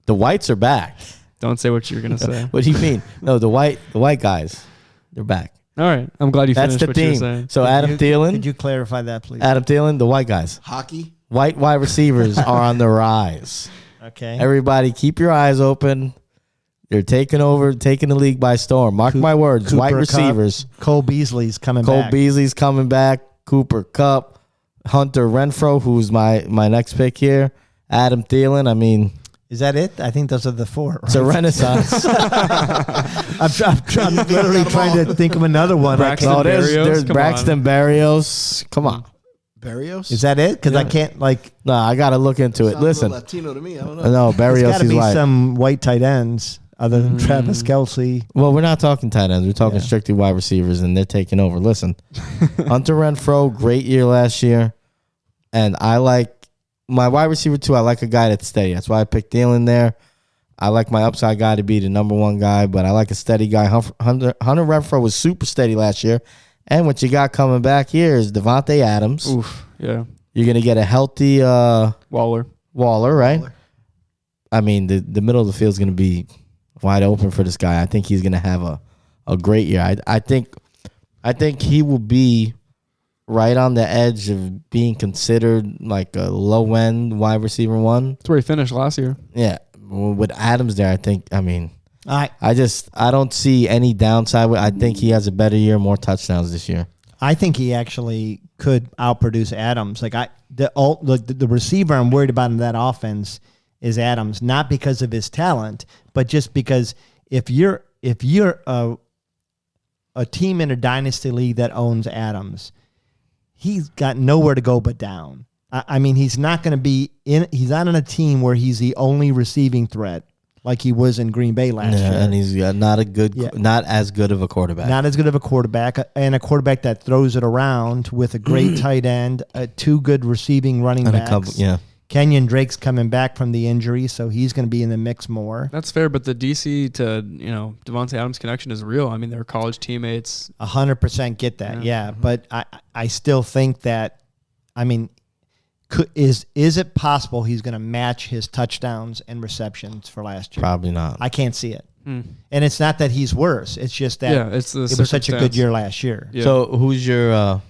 Speaker 1: The Whites are back.
Speaker 2: Don't say what you're gonna say.
Speaker 1: What do you mean? No, the white guys, they're back.
Speaker 2: All right, I'm glad you
Speaker 1: That's
Speaker 2: finished
Speaker 1: the
Speaker 2: what you were
Speaker 1: theme.
Speaker 2: saying.
Speaker 1: So Adam Thielen,
Speaker 3: Could you clarify that, please?
Speaker 1: Adam Thielen, the white guys,
Speaker 4: Hockey.
Speaker 1: white wide receivers are on the rise.
Speaker 3: Okay.
Speaker 1: Everybody, keep your eyes open. They're taking the league by storm. Mark my words,
Speaker 3: Cooper
Speaker 1: white
Speaker 3: Kupp,
Speaker 1: receivers.
Speaker 3: Cole Beasley's coming
Speaker 1: Cole
Speaker 3: back.
Speaker 1: Beasley's coming back. Cooper Kupp, Hunter Renfrow, who's my next pick here. Adam Thielen.
Speaker 3: Is that it? I think those are the four. Right?
Speaker 1: It's a renaissance.
Speaker 3: I'm literally trying to think of another one.
Speaker 2: Braxton
Speaker 1: No, there's
Speaker 2: Berrios, come
Speaker 1: Braxton Berrios. Come on.
Speaker 4: Barrios.
Speaker 3: Is that it? Because I can't
Speaker 1: No, I got to look into it.
Speaker 4: Sounds
Speaker 1: Listen.
Speaker 4: a little Latino to me. I don't know.
Speaker 1: No,
Speaker 3: There's
Speaker 1: Berrios
Speaker 3: got to
Speaker 1: is
Speaker 3: be
Speaker 1: white.
Speaker 3: some white tight ends other than Travis Kelce.
Speaker 1: Well, we're not talking tight ends. We're talking strictly wide receivers, and they're taking over. Listen, Hunter Renfrow, great year last year. And I like my wide receiver, too. I like a guy that's steady. That's why I picked Thielen there. I like my upside guy to be the number one guy, but I like a steady guy. Hunter Renfrow was super steady last year. And what you got coming back here is Devontae Adams.
Speaker 2: Oof, yeah.
Speaker 1: You're going to get a healthy
Speaker 2: Waller,
Speaker 1: right? I mean, the middle of the field is going to be wide open for this guy. I think he's going to have a great year. I think he will be right on the edge of being considered like a low-end wide receiver one.
Speaker 2: that's where he finished last year.
Speaker 1: Yeah. With Adams there,
Speaker 3: I
Speaker 1: don't see any downside. I think he has a better year, more touchdowns this year.
Speaker 3: I think he actually could outproduce Adams. The receiver I'm worried about in that offense is Adams, not because of his talent, but just because if you're a team in a dynasty league that owns Adams, he's got nowhere to go but down. He's not going to be he's not on a team where he's the only receiving threat like he was in Green Bay last year.
Speaker 1: And he's not as good of a quarterback.
Speaker 3: Not as good of a quarterback, and a quarterback that throws it around with a great tight end, two good receiving running
Speaker 1: and
Speaker 3: backs. Kenyon Drake's coming back from the injury, so he's going to be in the mix more.
Speaker 2: That's fair, but the DC to Devontae Adams connection is real. They were college teammates.
Speaker 3: 100% get that, yeah. But I still think that, is it possible he's going to match his touchdowns and receptions for last year?
Speaker 1: Probably not.
Speaker 3: I can't see it. And it's not that he's worse. It's just that it was such a good year last year.
Speaker 2: Yeah.
Speaker 1: So who's your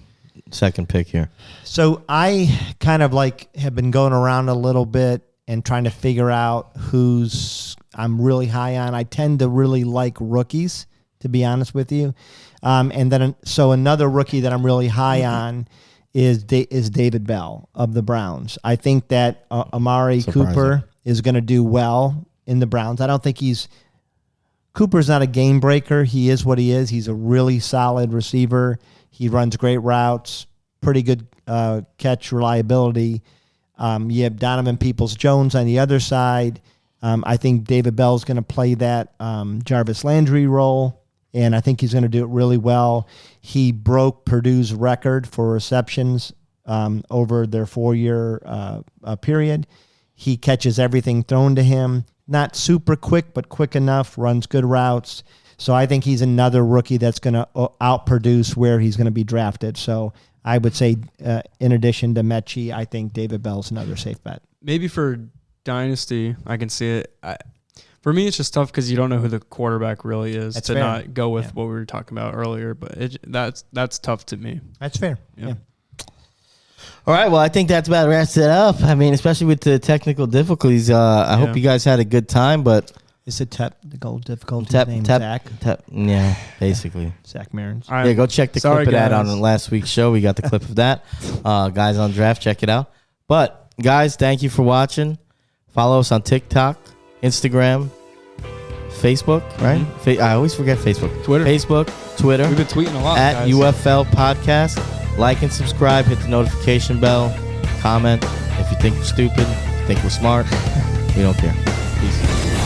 Speaker 1: second pick here?
Speaker 3: So I kind of have been going around a little bit and trying to figure out who's I'm really high on. I tend to really like rookies, to be honest with you. And then another rookie that I'm really high on is David Bell of the Browns. I think that Amari Cooper is going to do well in the Browns. I don't think Cooper's not a game breaker. He is what he is. He's a really solid receiver. He runs great routes, pretty good catch reliability. You have Donovan Peoples-Jones on the other side. I think David Bell's going to play that Jarvis Landry role, and I think he's going to do it really well. He broke Purdue's record for receptions over their 4-year period. He catches everything thrown to him. Not super quick, but quick enough, runs good routes. So I think he's another rookie that's going to outproduce where he's going to be drafted. So I would say, in addition to Mechie, I think David Bell's another safe bet.
Speaker 2: Maybe for Dynasty, I can see it. For me, it's just tough because you don't know who the quarterback really is.
Speaker 3: That's
Speaker 2: to
Speaker 3: fair.
Speaker 2: not go with
Speaker 3: Yeah.
Speaker 2: what we were talking about earlier. But that's tough to me.
Speaker 3: That's fair.
Speaker 2: Yeah.
Speaker 3: Yeah.
Speaker 1: All right. Well, I think that's about wraps it up. I mean, especially with the technical difficulties. I hope you guys had a good time. But
Speaker 3: It's a technical difficulty
Speaker 1: tap,
Speaker 3: name,
Speaker 1: tap,
Speaker 3: Zach.
Speaker 1: tap. Yeah, basically.
Speaker 3: Zach Marins.
Speaker 2: All right.
Speaker 1: Yeah, go check the
Speaker 2: Sorry,
Speaker 1: clip of that
Speaker 2: guys.
Speaker 1: on last week's show. We got the clip of that. Guys on Draft, check it out. But, guys, thank you for watching. Follow us on TikTok, Instagram, Facebook, right? I always forget Facebook.
Speaker 2: Twitter.
Speaker 1: Facebook, Twitter.
Speaker 2: We've been tweeting a lot,
Speaker 1: at
Speaker 2: guys.
Speaker 1: UFL Podcast. Like and subscribe. Hit the notification bell. Comment if you think we're stupid. If you think we're smart. We don't care. Peace.